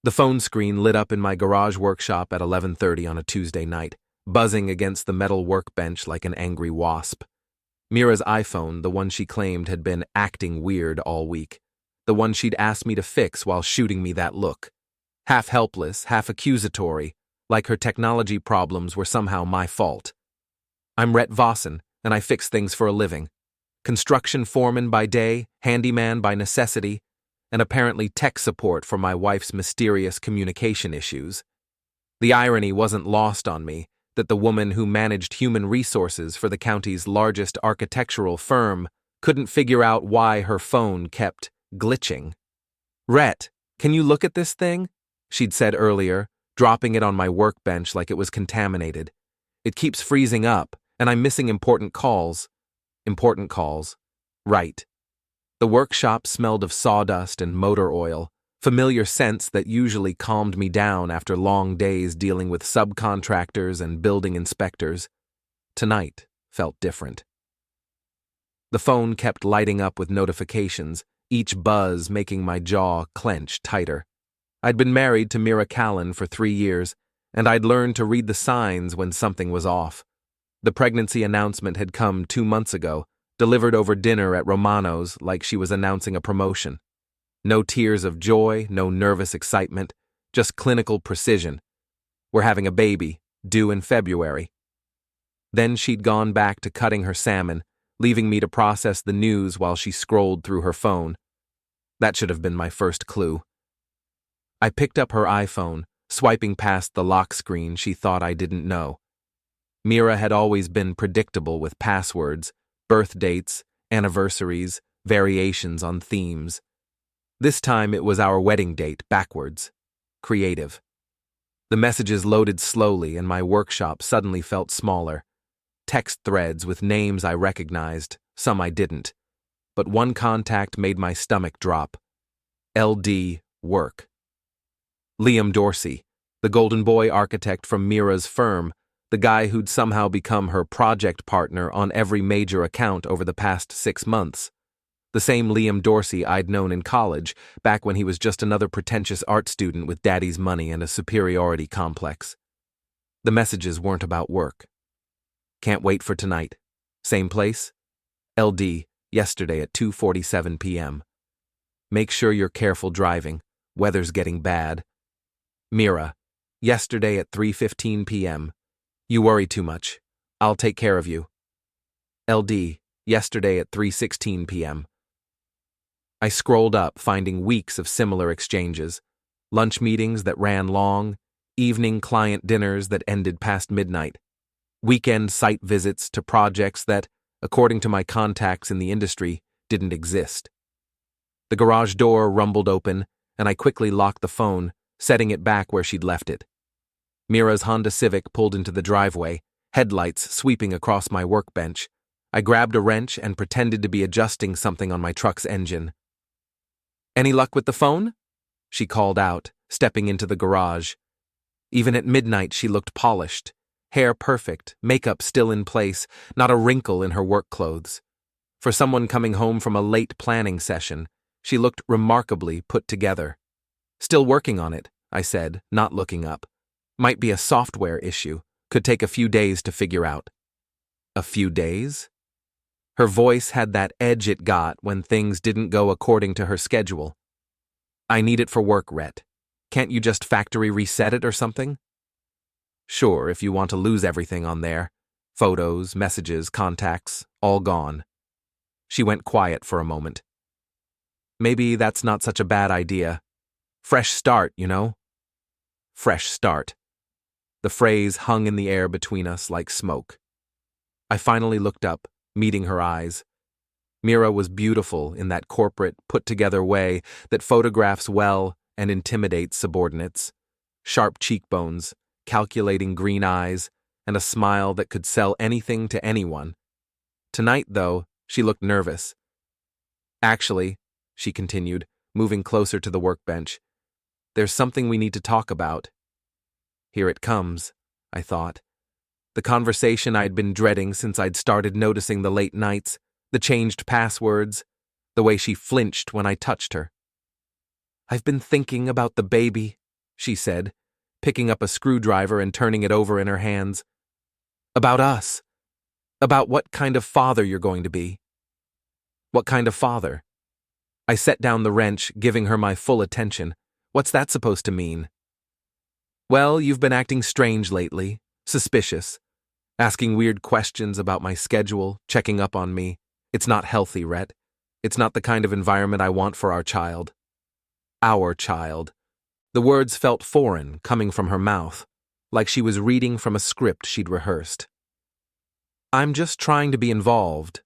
The phone screen lit up in my garage workshop at 11:30 on a Tuesday night, buzzing against the metal workbench like an angry wasp. Mira's iPhone, the one she claimed had been acting weird all week. The one she'd asked me to fix while shooting me that look. Half helpless, half accusatory, like her technology problems were somehow my fault. I'm Rhett Vossin, and I fix things for a living. Construction foreman by day, handyman by necessity, and apparently tech support for my wife's mysterious communication issues. The irony wasn't lost on me that the woman who managed human resources for the county's largest architectural firm couldn't figure out why her phone kept glitching. "Rhett, can you look at this thing?" she'd said earlier, dropping it on my workbench like it was contaminated. "It keeps freezing up, and I'm missing important calls." Important calls. Right. The workshop smelled of sawdust and motor oil, familiar scents that usually calmed me down after long days dealing with subcontractors and building inspectors. Tonight felt different. The phone kept lighting up with notifications, each buzz making my jaw clench tighter. I'd been married to Mira for 3 years, and I'd learned to read the signs when something was off. The pregnancy announcement had come 2 months ago, delivered over dinner at Romano's like she was announcing a promotion. No tears of joy, no nervous excitement, just clinical precision. We're having a baby, due in February. Then she'd gone back to cutting her salmon, leaving me to process the news while she scrolled through her phone. That should have been my first clue. I picked up her iPhone, swiping past the lock screen she thought I didn't know. Mira had always been predictable with passwords, birth dates, anniversaries, variations on themes. This time it was our wedding date backwards. Creative. The messages loaded slowly and my workshop suddenly felt smaller. Text threads with names I recognized, some I didn't. But one contact made my stomach drop. LD Work. Liam Dorsey, the golden boy architect from Mira's firm, the guy who'd somehow become her project partner on every major account over the past 6 months. The same Liam Dorsey I'd known in college, back when he was just another pretentious art student with daddy's money and a superiority complex. The messages weren't about work. Can't wait for tonight. Same place? LD, yesterday at 2:47 p.m. Make sure you're careful driving. Weather's getting bad. Mira, yesterday at 3:15 p.m. You worry too much. I'll take care of you. LD, yesterday at 3:16 p.m. I scrolled up, finding weeks of similar exchanges. Lunch meetings that ran long, evening client dinners that ended past midnight, weekend site visits to projects that, according to my contacts in the industry, didn't exist. The garage door rumbled open, and I quickly locked the phone, setting it back where she'd left it. Mira's Honda Civic pulled into the driveway, headlights sweeping across my workbench. I grabbed a wrench and pretended to be adjusting something on my truck's engine. "Any luck with the phone?" she called out, stepping into the garage. Even at midnight she looked polished, hair perfect, makeup still in place, not a wrinkle in her work clothes. For someone coming home from a late planning session, she looked remarkably put together. "Still working on it," I said, not looking up. "Might be a software issue. Could take a few days to figure out." A few days? Her voice had that edge it got when things didn't go according to her schedule. "I need it for work, Rhett. Can't you just factory reset it or something?" "Sure, if you want to lose everything on there. Photos, messages, contacts, all gone." She went quiet for a moment. "Maybe that's not such a bad idea. Fresh start, you know?" Fresh start. The phrase hung in the air between us like smoke. I finally looked up, meeting her eyes. Mira was beautiful in that corporate, put-together way that photographs well and intimidates subordinates. Sharp cheekbones, calculating green eyes, and a smile that could sell anything to anyone. Tonight, though, she looked nervous. "Actually," she continued, moving closer to the workbench, "there's something we need to talk about." Here it comes, I thought. The conversation I'd been dreading since I'd started noticing the late nights, the changed passwords, the way she flinched when I touched her. "I've been thinking about the baby," she said, picking up a screwdriver and turning it over in her hands. About us. About what kind of father you're going to be. What kind of father? I set down the wrench, giving her my full attention. What's that supposed to mean? Well, you've been acting strange lately, suspicious, asking weird questions about my schedule, checking up on me. It's not healthy, Rhett. It's not the kind of environment I want for our child. Our child. The words felt foreign, coming from her mouth, like she was reading from a script she'd rehearsed. I'm just trying to be involved,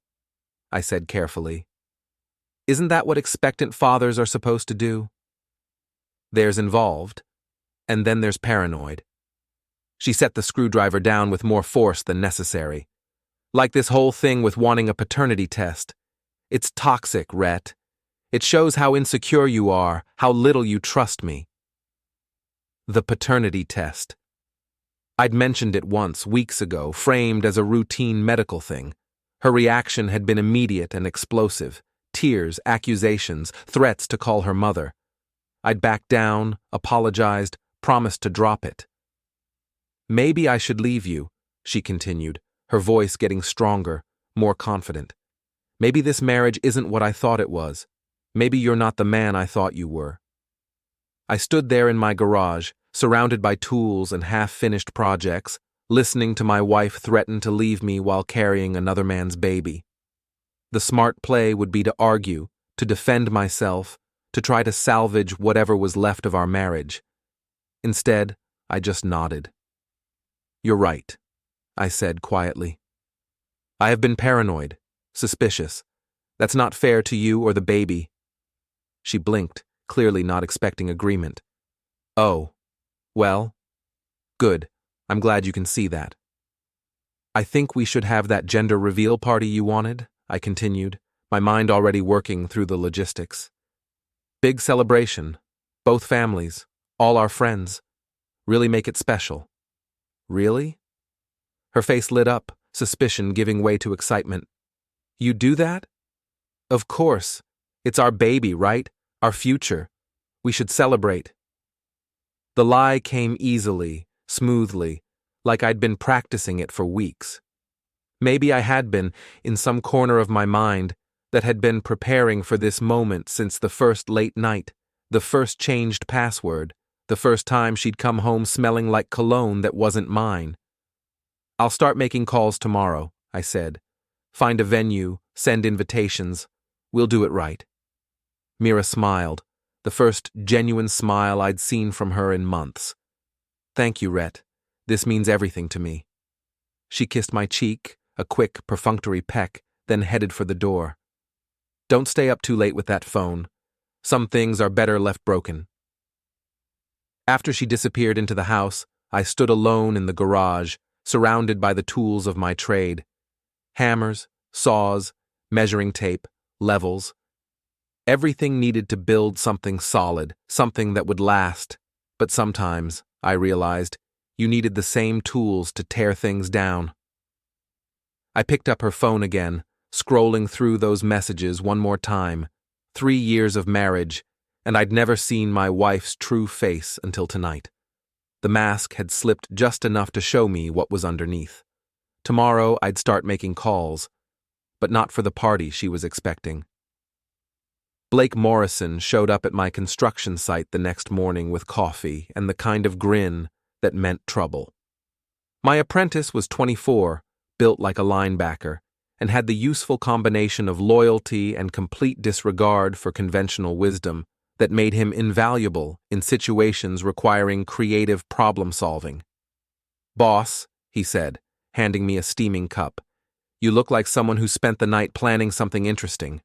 I said carefully. Isn't that what expectant fathers are supposed to do? There's involved, and then there's paranoid. She set the screwdriver down with more force than necessary. Like this whole thing with wanting a paternity test. It's toxic, Rhett. It shows how insecure you are, how little you trust me. The paternity test. I'd mentioned it once, weeks ago, framed as a routine medical thing. Her reaction had been immediate and explosive. Tears, accusations, threats to call her mother. I'd backed down, apologized, promised to drop it. Maybe I should leave you, she continued, her voice getting stronger, more confident. Maybe this marriage isn't what I thought it was. Maybe you're not the man I thought you were. I stood there in my garage, surrounded by tools and half-finished projects, listening to my wife threaten to leave me while carrying another man's baby. The smart play would be to argue, to defend myself, to try to salvage whatever was left of our marriage. Instead, I just nodded. You're right, I said quietly. I have been paranoid, suspicious. That's not fair to you or the baby. She blinked, clearly not expecting agreement. Oh, well, good. I'm glad you can see that. I think we should have that gender reveal party you wanted, I continued, my mind already working through the logistics. Big celebration, both families, all our friends. Really make it special. Really? Her face lit up, suspicion giving way to excitement. You do that? Of course. It's our baby, right? Our future. We should celebrate. The lie came easily, smoothly, like I'd been practicing it for weeks. Maybe I had been, in some corner of my mind, that had been preparing for this moment since the first late night, the first changed password, the first time she'd come home smelling like cologne that wasn't mine. I'll start making calls tomorrow, I said. Find a venue, send invitations. We'll do it right. Mira smiled, the first genuine smile I'd seen from her in months. Thank you, Rhett. This means everything to me. She kissed my cheek, a quick, perfunctory peck, then headed for the door. Don't stay up too late with that phone. Some things are better left broken. After she disappeared into the house, I stood alone in the garage, surrounded by the tools of my trade. Hammers, saws, measuring tape, levels. Everything needed to build something solid, something that would last. But sometimes, I realized, you needed the same tools to tear things down. I picked up her phone again, scrolling through those messages one more time. 3 years of marriage, and I'd never seen my wife's true face until tonight. The mask had slipped just enough to show me what was underneath. Tomorrow I'd start making calls, but not for the party she was expecting. Blake Morrison showed up at my construction site the next morning with coffee and the kind of grin that meant trouble. My apprentice was 24, built like a linebacker, and had the useful combination of loyalty and complete disregard for conventional wisdom that made him invaluable in situations requiring creative problem-solving. Boss, he said, handing me a steaming cup, you look like someone who spent the night planning something interesting.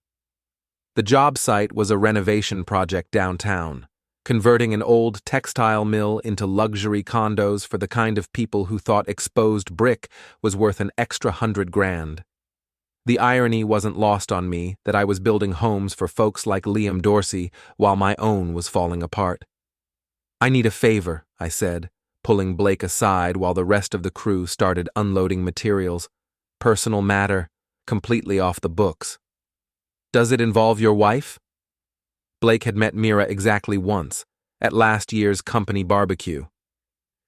The job site was a renovation project downtown, converting an old textile mill into luxury condos for the kind of people who thought exposed brick was worth an extra $100,000. The irony wasn't lost on me that I was building homes for folks like Liam Dorsey while my own was falling apart. I need a favor, I said, pulling Blake aside while the rest of the crew started unloading materials. Personal matter, completely off the books. Does it involve your wife? Blake had met Mira exactly once, at last year's company barbecue.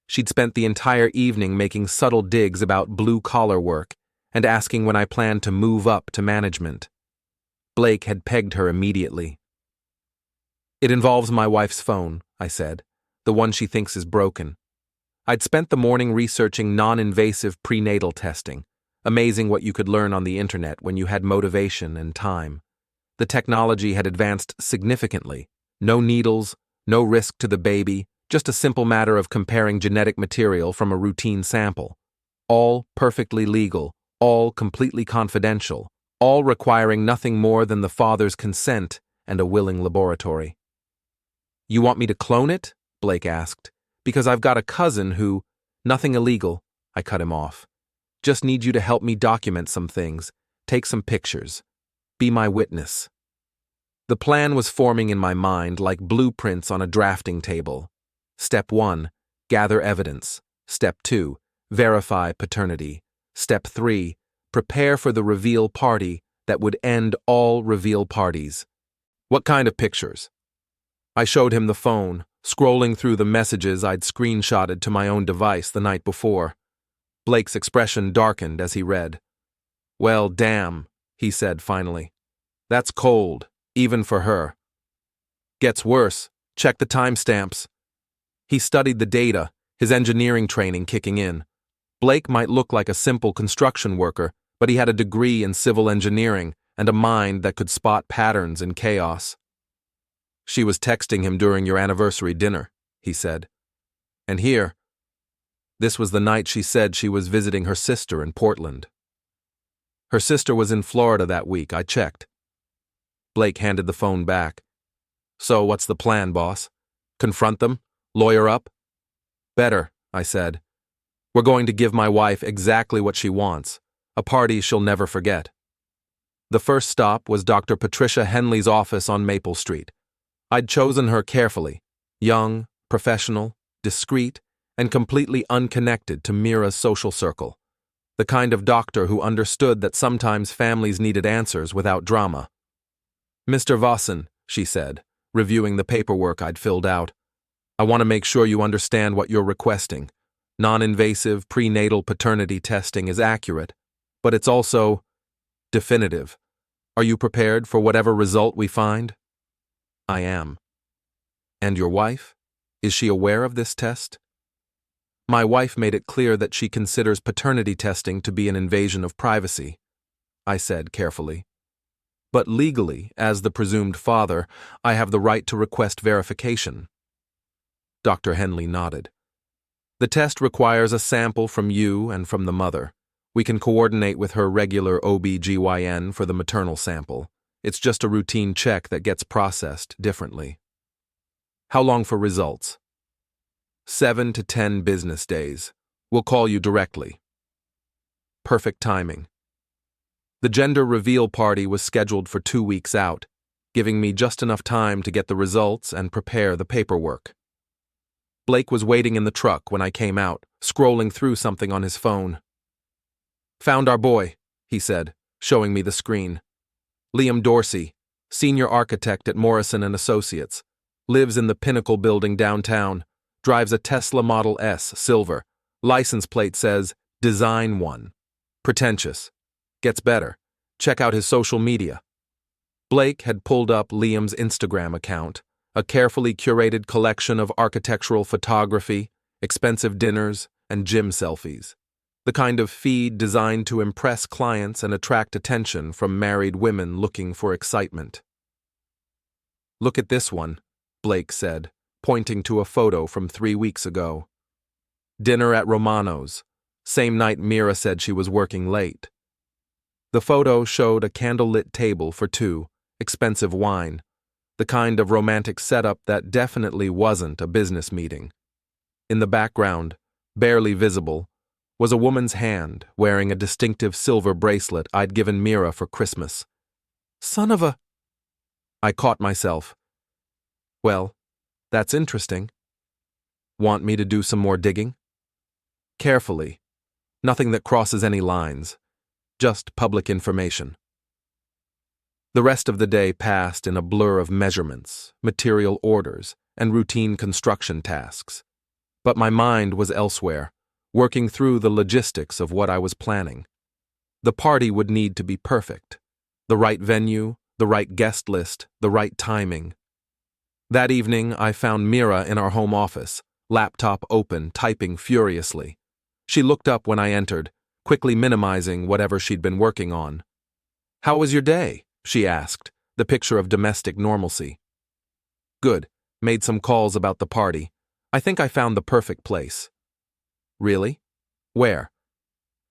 She'd spent the entire evening making subtle digs about blue-collar work and asking when I planned to move up to management. Blake had pegged her immediately. "It involves my wife's phone," I said, "the one she thinks is broken." I'd spent the morning researching non-invasive prenatal testing. Amazing what you could learn on the internet when you had motivation and time. The technology had advanced significantly. No needles, no risk to the baby, just a simple matter of comparing genetic material from a routine sample. All perfectly legal, all completely confidential, all requiring nothing more than the father's consent and a willing laboratory. "You want me to clone it?" Blake asked. "Because I've got a cousin who—" "Nothing illegal," I cut him off. "Just need you to help me document some things, take some pictures. Be my witness." The plan was forming in my mind like blueprints on a drafting table. Step 1, gather evidence. Step 2, verify paternity. Step 3, prepare for the reveal party that would end all reveal parties. "What kind of pictures?" I showed him the phone, scrolling through the messages I'd screenshotted to my own device the night before. Blake's expression darkened as he read. "Well, damn," he said finally. "That's cold, even for her. Gets worse. Check the timestamps." He studied the data, his engineering training kicking in. Blake might look like a simple construction worker, but he had a degree in civil engineering and a mind that could spot patterns in chaos. "She was texting him during your anniversary dinner," he said. "And here, this was the night she said she was visiting her sister in Portland. Her sister was in Florida that week, I checked." Blake handed the phone back. "So what's the plan, boss? Confront them? Lawyer up?" "Better," I said. "We're going to give my wife exactly what she wants, a party she'll never forget." The first stop was Dr. Patricia Henley's office on Maple Street. I'd chosen her carefully, young, professional, discreet, and completely unconnected to Mira's social circle. The kind of doctor who understood that sometimes families needed answers without drama. "Mr. Vossin," she said, reviewing the paperwork I'd filled out, "I want to make sure you understand what you're requesting. Non-invasive prenatal paternity testing is accurate, but it's also definitive. Are you prepared for whatever result we find?" "I am." "And your wife? Is she aware of this test?" "My wife made it clear that she considers paternity testing to be an invasion of privacy," I said carefully. "But legally, as the presumed father, I have the right to request verification." Dr. Henley nodded. "The test requires a sample from you and from the mother. We can coordinate with her regular OB/GYN for the maternal sample. It's just a routine check that gets processed differently." "How long for results?" 7 to 10 business days. We'll call you directly." Perfect timing. The gender reveal party was scheduled for 2 weeks out, giving me just enough time to get the results and prepare the paperwork. Blake was waiting in the truck when I came out, scrolling through something on his phone. "Found our boy," he said, showing me the screen. "Liam Dorsey, senior architect at Morrison & Associates, lives in the Pinnacle building downtown, drives a Tesla Model S silver, license plate says Design 1. Pretentious. Gets better. Check out his social media." Blake had pulled up Liam's Instagram account, a carefully curated collection of architectural photography, expensive dinners, and gym selfies. The kind of feed designed to impress clients and attract attention from married women looking for excitement. "Look at this one," Blake said, pointing to a photo from 3 weeks ago. "Dinner at Romano's, same night Mira said she was working late." The photo showed a candlelit table for 2, expensive wine, the kind of romantic setup that definitely wasn't a business meeting. In the background, barely visible, was a woman's hand wearing a distinctive silver bracelet I'd given Mira for Christmas. "Son of a—" I caught myself. "Well, that's interesting. Want me to do some more digging?" "Carefully. Nothing that crosses any lines. Just public information." The rest of the day passed in a blur of measurements, material orders, and routine construction tasks. But my mind was elsewhere, working through the logistics of what I was planning. The party would need to be perfect. The right venue, the right guest list, the right timing. That evening, I found Mira in our home office, laptop open, typing furiously. She looked up when I entered, quickly minimizing whatever she'd been working on. "How was your day?" she asked, the picture of domestic normalcy. "Good. Made some calls about the party. I think I found the perfect place." "Really? Where?"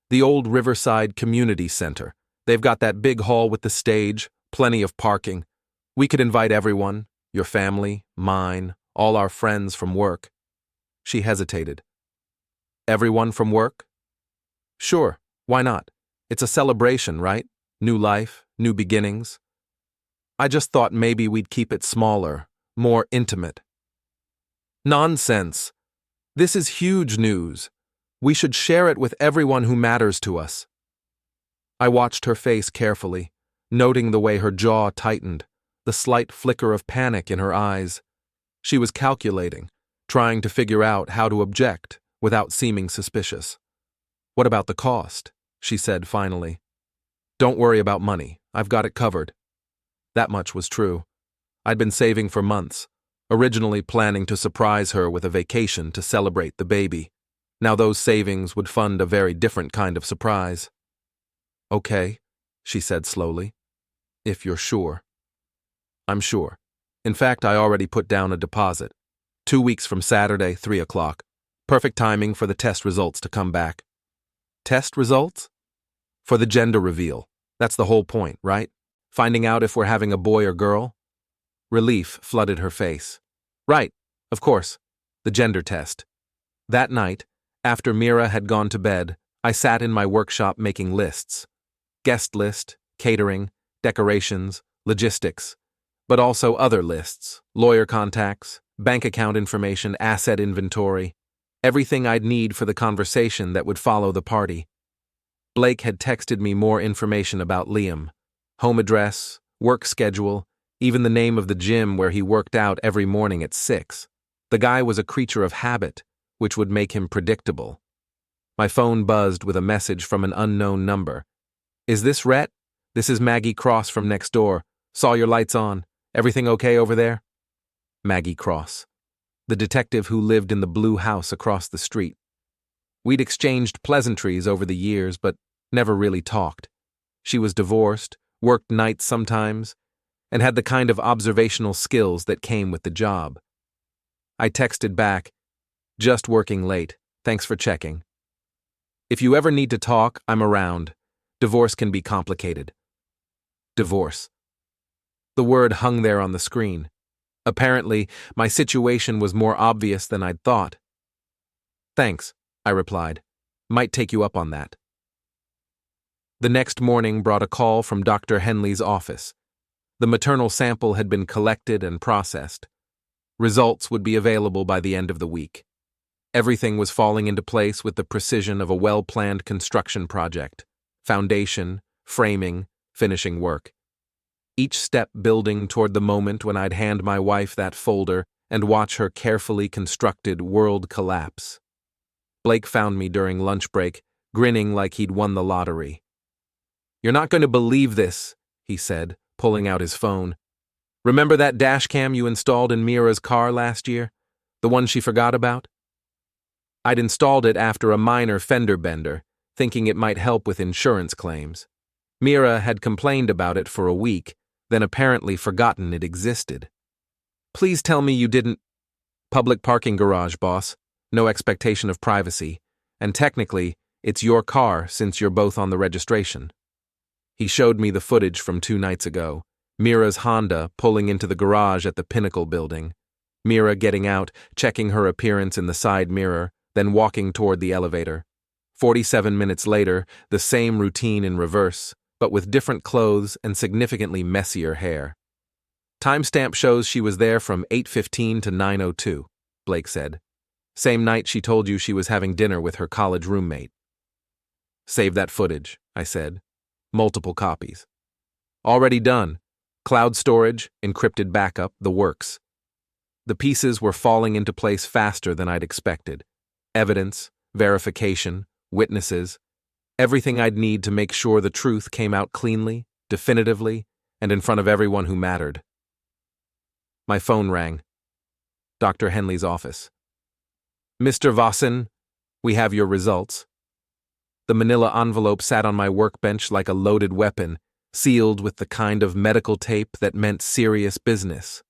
"The old Riverside Community Center. They've got that big hall with the stage, plenty of parking. We could invite everyone, your family, mine, all our friends from work." She hesitated. "Everyone from work?" "Sure, why not? It's a celebration, right? New life, new beginnings." "I just thought maybe we'd keep it smaller, more intimate." "Nonsense. This is huge news. We should share it with everyone who matters to us." I watched her face carefully, noting the way her jaw tightened, the slight flicker of panic in her eyes. She was calculating, trying to figure out how to object without seeming suspicious. "What about the cost?" she said finally. "Don't worry about money. I've got it covered." That much was true. I'd been saving for months, originally planning to surprise her with a vacation to celebrate the baby. Now those savings would fund a very different kind of surprise. "Okay," she said slowly. "If you're sure." "I'm sure. In fact, I already put down a deposit. 2 weeks from Saturday, 3 o'clock. Perfect timing for the test results to come back." "Test results?" "For the gender reveal. That's the whole point, right? Finding out if we're having a boy or girl." Relief flooded her face. "Right, of course. The gender test." That night, after Mira had gone to bed, I sat in my workshop making lists. Guest list, catering, decorations, logistics, but also other lists, lawyer contacts, bank account information, asset inventory, everything I'd need for the conversation that would follow the party. Blake had texted me more information about Liam: home address, work schedule, even the name of the gym where he worked out every morning at 6. The guy was a creature of habit, which would make him predictable. My phone buzzed with a message from an unknown number. "Is this Rhett? This is Maggie Cross from next door. Saw your lights on. Everything okay over there?" Maggie Cross, the detective who lived in the blue house across the street. We'd exchanged pleasantries over the years, but never really talked. She was divorced, worked nights sometimes, and had the kind of observational skills that came with the job. I texted back, "Just working late. Thanks for checking. If you ever need to talk, I'm around. Divorce can be complicated." Divorce. The word hung there on the screen. Apparently, my situation was more obvious than I'd thought. "Thanks," I replied. "Might take you up on that." The next morning brought a call from Dr. Henley's office. The maternal sample had been collected and processed. Results would be available by the end of the week. Everything was falling into place with the precision of a well-planned construction project: foundation, framing, finishing work. Each step building toward the moment when I'd hand my wife that folder and watch her carefully constructed world collapse. Blake found me during lunch break, grinning like he'd won the lottery. "You're not going to believe this," he said, pulling out his phone. "Remember that dash cam you installed in Mira's car last year? The one she forgot about?" I'd installed it after a minor fender bender, thinking it might help with insurance claims. Mira had complained about it for a week, then apparently forgotten it existed. "Please tell me you didn't—" "Public parking garage, boss. No expectation of privacy. And technically, it's your car since you're both on the registration." He showed me the footage from 2 nights ago. Mira's Honda pulling into the garage at the Pinnacle building. Mira getting out, checking her appearance in the side mirror, then walking toward the elevator. 47 minutes later, the same routine in reverse, but with different clothes and significantly messier hair. "Timestamp shows she was there from 8:15 to 9:02, Blake said. "Same night she told you she was having dinner with her college roommate." "Save that footage," I said. "Multiple copies." "Already done. Cloud storage, encrypted backup, the works." The pieces were falling into place faster than I'd expected. Evidence, verification, witnesses, everything I'd need to make sure the truth came out cleanly, definitively, and in front of everyone who mattered. My phone rang. Dr. Henley's office. "Mr. Vossin, we have your results." The manila envelope sat on my workbench like a loaded weapon, sealed with the kind of medical tape that meant serious business.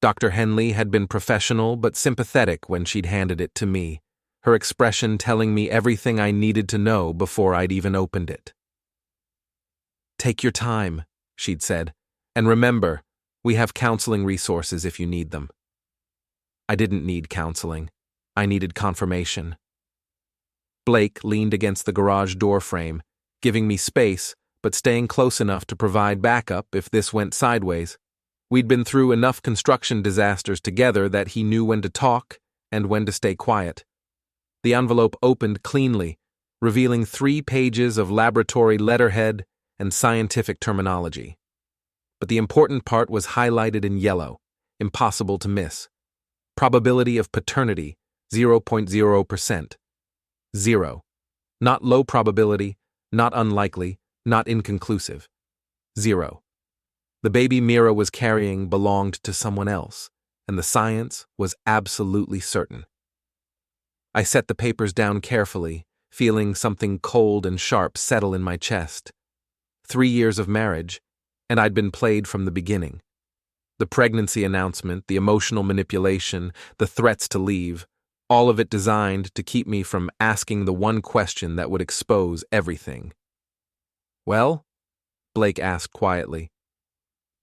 Dr. Henley had been professional but sympathetic when she'd handed it to me, her expression telling me everything I needed to know before I'd even opened it. "Take your time," she'd said, "and remember, we have counseling resources if you need them." I didn't need counseling. I needed confirmation. Blake leaned against the garage door frame, giving me space, but staying close enough to provide backup if this went sideways. We'd been through enough construction disasters together that he knew when to talk and when to stay quiet. The envelope opened cleanly, revealing 3 pages of laboratory letterhead and scientific terminology. But the important part was highlighted in yellow, impossible to miss. Probability of paternity, 0.0%. 0. Not low probability, not unlikely, not inconclusive. 0. The baby Mira was carrying belonged to someone else, and the science was absolutely certain. I set the papers down carefully, feeling something cold and sharp settle in my chest. 3 years of marriage, and I'd been played from the beginning. The pregnancy announcement, the emotional manipulation, the threats to leave, all of it designed to keep me from asking the one question that would expose everything. "Well?" Blake asked quietly.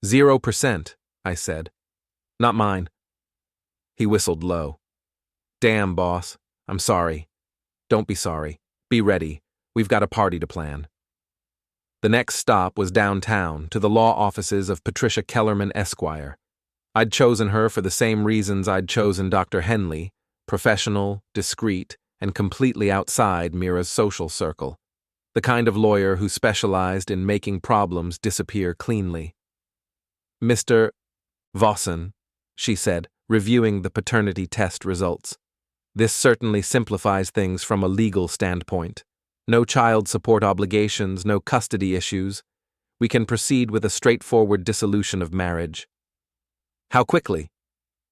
0%, I said. "Not mine." He whistled low. "Damn, boss. I'm sorry." "Don't be sorry. Be ready. We've got a party to plan." The next stop was downtown, to the law offices of Patricia Kellerman Esquire. I'd chosen her for the same reasons I'd chosen Dr. Henley, professional, discreet, and completely outside Mira's social circle. The kind of lawyer who specialized in making problems disappear cleanly. "Mr. Vossin," she said, reviewing the paternity test results. "This certainly simplifies things from a legal standpoint. No child support obligations, no custody issues. We can proceed with a straightforward dissolution of marriage." "How quickly?"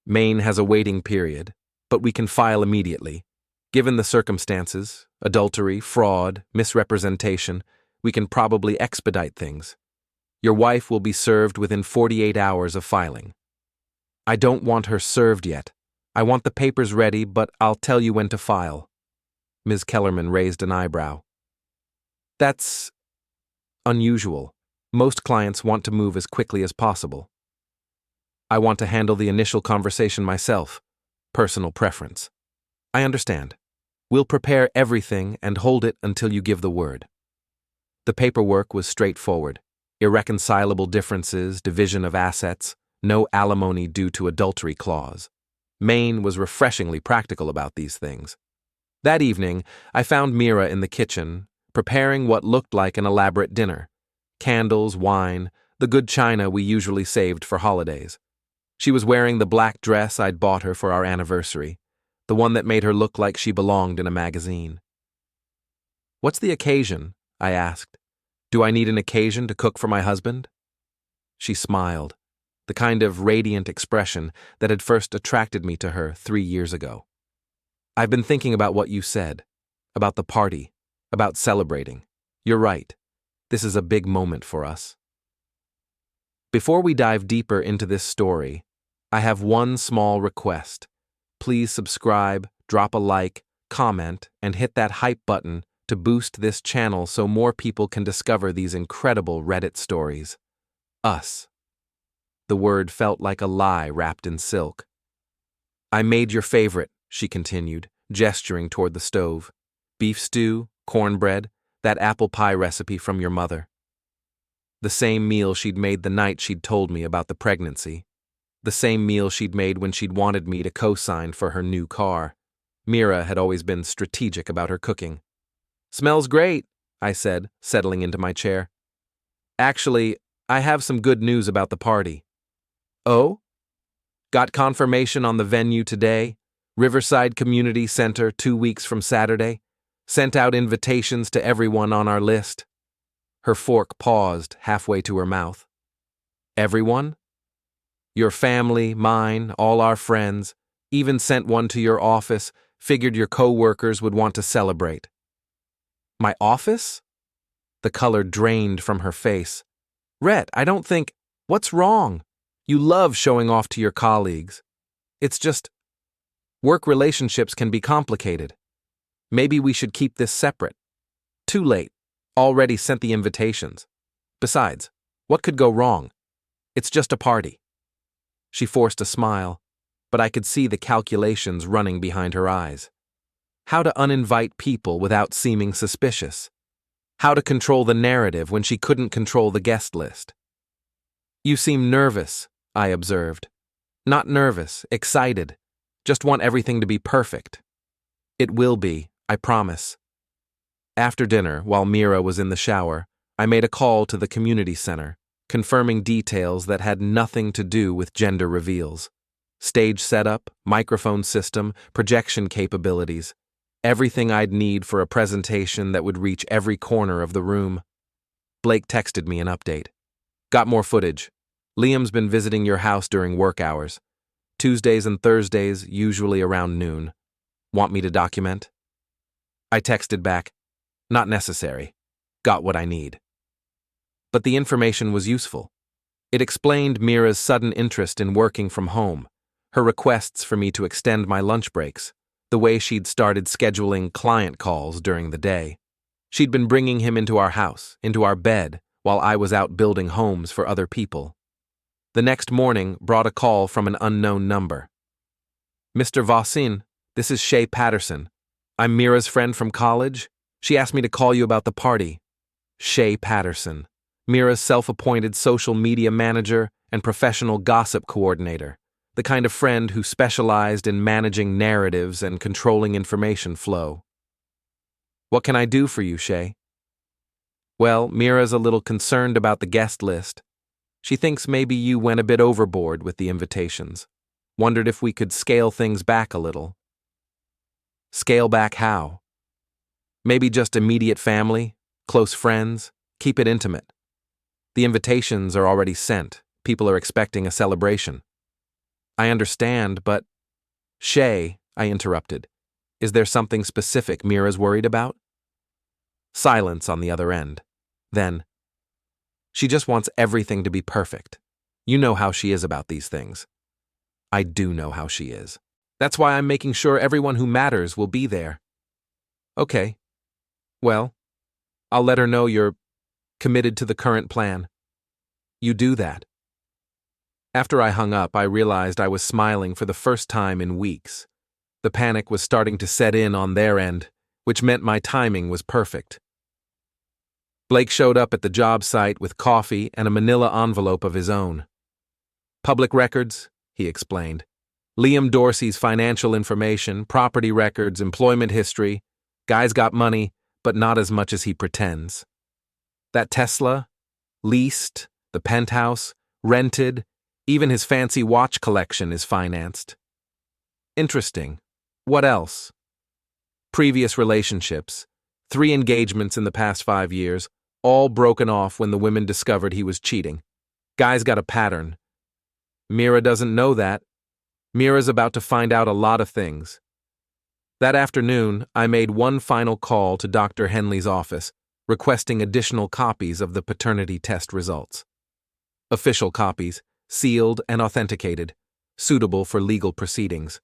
"Maine has a waiting period, but we can file immediately. Given the circumstances, adultery, fraud, misrepresentation, we can probably expedite things. Your wife will be served within 48 hours of filing." "I don't want her served yet. I want the papers ready, but I'll tell you when to file." Ms. Kellerman raised an eyebrow. "That's unusual. Most clients want to move as quickly as possible." "I want to handle the initial conversation myself. Personal preference." "I understand. We'll prepare everything and hold it until you give the word." The paperwork was straightforward. Irreconcilable differences, division of assets, no alimony due to adultery clause. Maine was refreshingly practical about these things. That evening, I found Mira in the kitchen, preparing what looked like an elaborate dinner. Candles, wine, the good china we usually saved for holidays. She was wearing the black dress I'd bought her for our anniversary, the one that made her look like she belonged in a magazine. "What's the occasion?" I asked. "Do I need an occasion to cook for my husband?" She smiled, the kind of radiant expression that had first attracted me to her 3 years ago. "I've been thinking about what you said, about the party, about celebrating. You're right. This is a big moment for us." Before we dive deeper into this story, I have one small request. Please subscribe, drop a like, comment, and hit that hype button to boost this channel so more people can discover these incredible Reddit stories. Us. The word felt like a lie wrapped in silk. "I made your favorite," she continued, gesturing toward the stove. "Beef stew, cornbread, that apple pie recipe from your mother." The same meal she'd made the night she'd told me about the pregnancy. The same meal she'd made when she'd wanted me to co-sign for her new car. Mira had always been strategic about her cooking. "Smells great," I said, settling into my chair. "Actually, I have some good news about the party." "Oh?" Got confirmation on the venue today. Riverside Community Center 2 weeks from Saturday. Sent out invitations to everyone on our list. Her fork paused halfway to her mouth. Everyone? Your family, mine, all our friends. Even sent one to your office. Figured your co-workers would want to celebrate. My office? The color drained from her face. Rhett, I don't think... What's wrong? You love showing off to your colleagues. It's just... Work relationships can be complicated. Maybe we should keep this separate. Too late. Already sent the invitations. Besides, what could go wrong? It's just a party. She forced a smile, but I could see the calculations running behind her eyes. How to uninvite people without seeming suspicious. How to control the narrative when she couldn't control the guest list. You seem nervous, I observed. Not nervous, excited. Just want everything to be perfect. It will be, I promise. After dinner, while Mira was in the shower, I made a call to the community center, confirming details that had nothing to do with gender reveals. Stage setup, microphone system, projection capabilities. Everything I'd need for a presentation that would reach every corner of the room. Blake texted me an update. Got more footage. Liam's been visiting your house during work hours. Tuesdays and Thursdays, usually around noon. Want me to document? I texted back, not necessary. Got what I need. But the information was useful. It explained Mira's sudden interest in working from home, her requests for me to extend my lunch breaks, the way she'd started scheduling client calls during the day. She'd been bringing him into our house, into our bed, while I was out building homes for other people. The next morning brought a call from an unknown number. Mr. Vossin, this is Shay Patterson. I'm Mira's friend from college. She asked me to call you about the party. Shay Patterson, Mira's self-appointed social media manager and professional gossip coordinator, the kind of friend who specialized in managing narratives and controlling information flow. What can I do for you, Shay? Well, Mira's a little concerned about the guest list. She thinks maybe you went a bit overboard with the invitations. Wondered if we could scale things back a little. Scale back how? Maybe just immediate family, close friends, keep it intimate. The invitations are already sent. People are expecting a celebration. I understand, but... Shay, I interrupted. Is there something specific Mira's worried about? Silence on the other end. Then, she just wants everything to be perfect. You know how she is about these things. I do know how she is. That's why I'm making sure everyone who matters will be there. Okay. Well, I'll let her know you're committed to the current plan. You do that. After I hung up, I realized I was smiling for the first time in weeks. The panic was starting to set in on their end, which meant my timing was perfect. Blake showed up at the job site with coffee and a manila envelope of his own. Public records, he explained. Liam Dorsey's financial information, property records, employment history. Guy's got money, but not as much as he pretends. That Tesla? Leased, the penthouse, rented, even his fancy watch collection is financed. Interesting. What else? Previous relationships. 3 engagements in the past 5 years, all broken off when the women discovered he was cheating. Guy's got a pattern. Mira doesn't know that. Mira's about to find out a lot of things. That afternoon, I made one final call to Dr. Henley's office, requesting additional copies of the paternity test results. Official copies, sealed and authenticated, suitable for legal proceedings.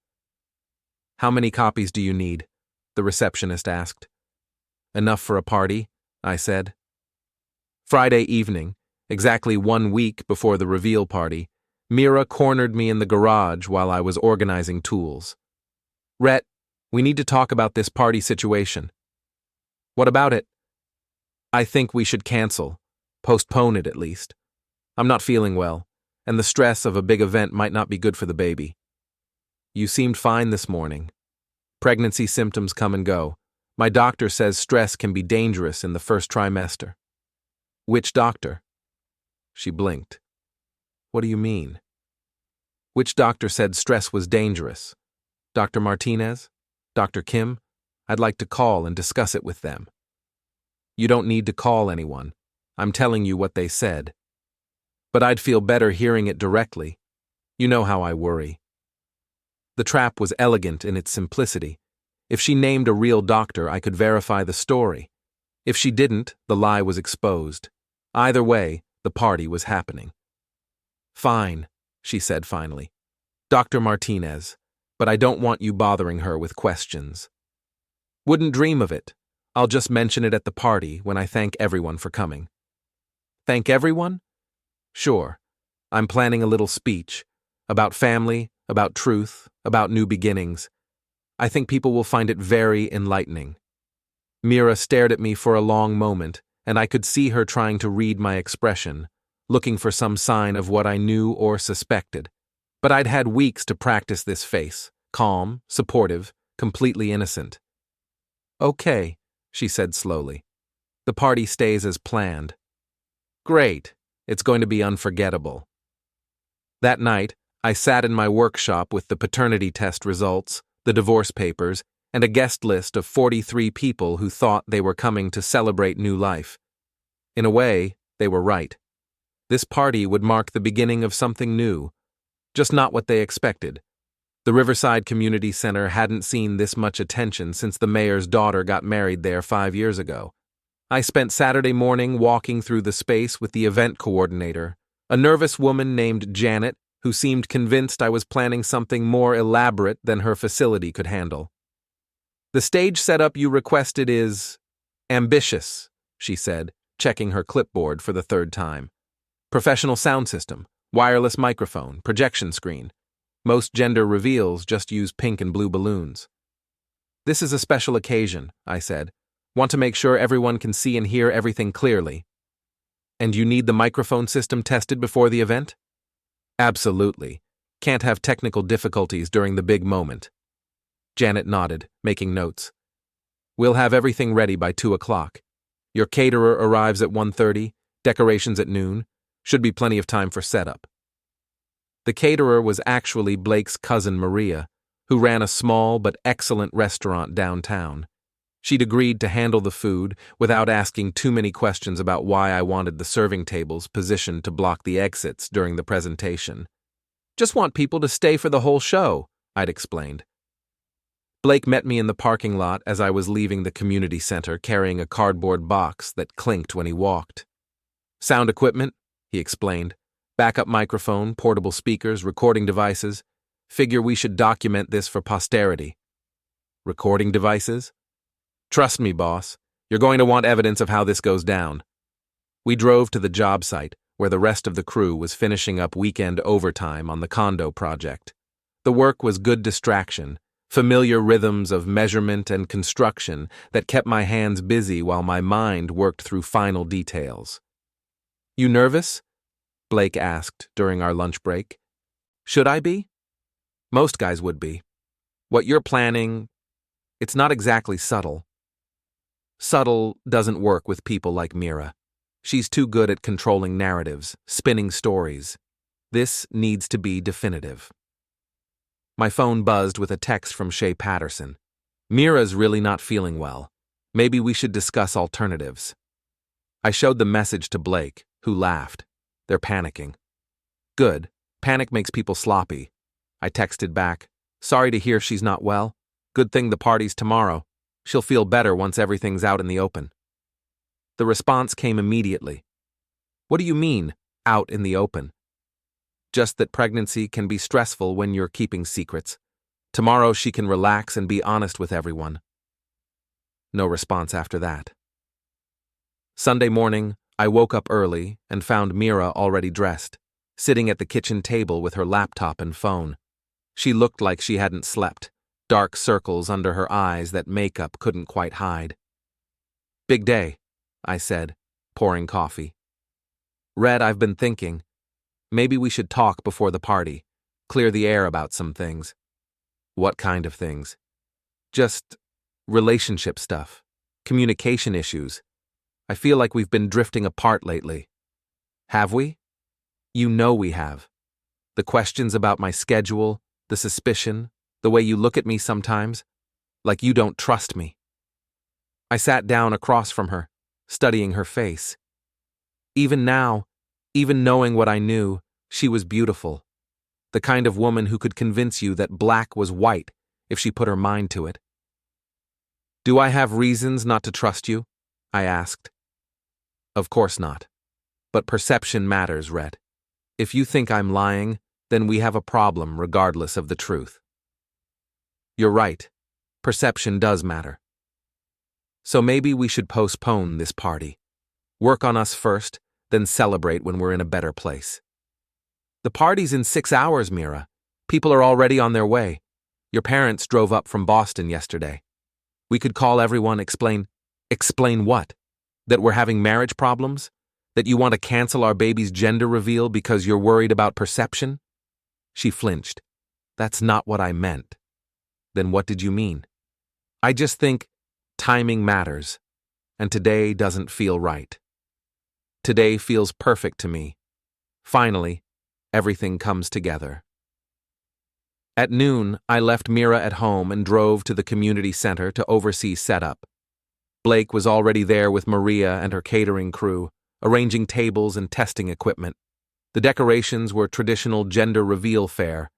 How many copies do you need? The receptionist asked. Enough for a party, I said. Friday evening, exactly 1 week before the reveal party, Mira cornered me in the garage while I was organizing tools. Rhett, we need to talk about this party situation. What about it? I think we should cancel. Postpone it at least. I'm not feeling well, and the stress of a big event might not be good for the baby. You seemed fine this morning. Pregnancy symptoms come and go. My doctor says stress can be dangerous in the first trimester. Which doctor? She blinked. What do you mean? Which doctor said stress was dangerous? Dr. Martinez? Dr. Kim? I'd like to call and discuss it with them. You don't need to call anyone. I'm telling you what they said. But I'd feel better hearing it directly. You know how I worry. The trap was elegant in its simplicity. If she named a real doctor, I could verify the story. If she didn't, the lie was exposed. Either way, the party was happening. Fine, she said finally. Dr. Martinez, but I don't want you bothering her with questions. Wouldn't dream of it. I'll just mention it at the party when I thank everyone for coming. Thank everyone? Sure. I'm planning a little speech. About family, about truth, about new beginnings. I think people will find it very enlightening. Mira stared at me for a long moment, and I could see her trying to read my expression, looking for some sign of what I knew or suspected. But I'd had weeks to practice this face, calm, supportive, completely innocent. Okay, she said slowly. The party stays as planned. Great, it's going to be unforgettable. That night, I sat in my workshop with the paternity test results, the divorce papers, and a guest list of 43 people who thought they were coming to celebrate new life. In a way, they were right. This party would mark the beginning of something new, just not what they expected. The Riverside Community Center hadn't seen this much attention since the mayor's daughter got married there 5 years ago. I spent Saturday morning walking through the space with the event coordinator, a nervous woman named Janet who seemed convinced I was planning something more elaborate than her facility could handle. The stage setup you requested is ambitious, she said, checking her clipboard for the third time. Professional sound system, wireless microphone, projection screen. Most gender reveals just use pink and blue balloons. This is a special occasion, I said. Want to make sure everyone can see and hear everything clearly. And you need the microphone system tested before the event? Absolutely. Can't have technical difficulties during the big moment. Janet nodded, making notes. We'll have everything ready by 2 o'clock. Your caterer arrives at 1:30, decorations at noon. Should be plenty of time for setup. The caterer was actually Blake's cousin Maria, who ran a small but excellent restaurant downtown. She'd agreed to handle the food without asking too many questions about why I wanted the serving tables positioned to block the exits during the presentation. Just want people to stay for the whole show, I'd explained. Blake met me in the parking lot as I was leaving the community center carrying a cardboard box that clinked when he walked. Sound equipment, he explained. Backup microphone, portable speakers, recording devices. Figure we should document this for posterity. Recording devices? Trust me, boss. You're going to want evidence of how this goes down. We drove to the job site, where the rest of the crew was finishing up weekend overtime on the condo project. The work was good distraction, familiar rhythms of measurement and construction that kept my hands busy while my mind worked through final details. You nervous? Blake asked during our lunch break. Should I be? Most guys would be. What you're planning, it's not exactly subtle. Subtle doesn't work with people like Mira. She's too good at controlling narratives, spinning stories. This needs to be definitive. My phone buzzed with a text from Shay Patterson. Mira's really not feeling well. Maybe we should discuss alternatives. I showed the message to Blake, who laughed. They're panicking. Good. Panic makes people sloppy. I texted back. Sorry to hear she's not well. Good thing the party's tomorrow. She'll feel better once everything's out in the open. The response came immediately. What do you mean, out in the open? Just that pregnancy can be stressful when you're keeping secrets. Tomorrow she can relax and be honest with everyone. No response after that. Sunday morning, I woke up early and found Mira already dressed, sitting at the kitchen table with her laptop and phone. She looked like she hadn't slept, dark circles under her eyes that makeup couldn't quite hide. Big day, I said, pouring coffee. Rhett, I've been thinking. Maybe we should talk before the party, clear the air about some things. What kind of things? Just relationship stuff, communication issues. I feel like we've been drifting apart lately. Have we? You know we have. The questions about my schedule, the suspicion, the way you look at me sometimes, like you don't trust me. I sat down across from her, studying her face. Even now, even knowing what I knew, she was beautiful. The kind of woman who could convince you that black was white if she put her mind to it. "Do I have reasons not to trust you?" I asked. "Of course not. But perception matters, Rhett. If you think I'm lying, then we have a problem regardless of the truth." "You're right. Perception does matter. So maybe we should postpone this party. Work on us first, then celebrate when we're in a better place." "The party's in 6 hours, Mira. People are already on their way. Your parents drove up from Boston yesterday. We could call everyone, explain what? That we're having marriage problems? That you want to cancel our baby's gender reveal because you're worried about perception?" She flinched. "That's not what I meant." "Then what did you mean?" "I just think timing matters, and today doesn't feel right. Today feels perfect to me. Finally, everything comes together." At noon, I left Mira at home and drove to the community center to oversee setup. Blake was already there with Maria and her catering crew, arranging tables and testing equipment. The decorations were traditional gender reveal fare: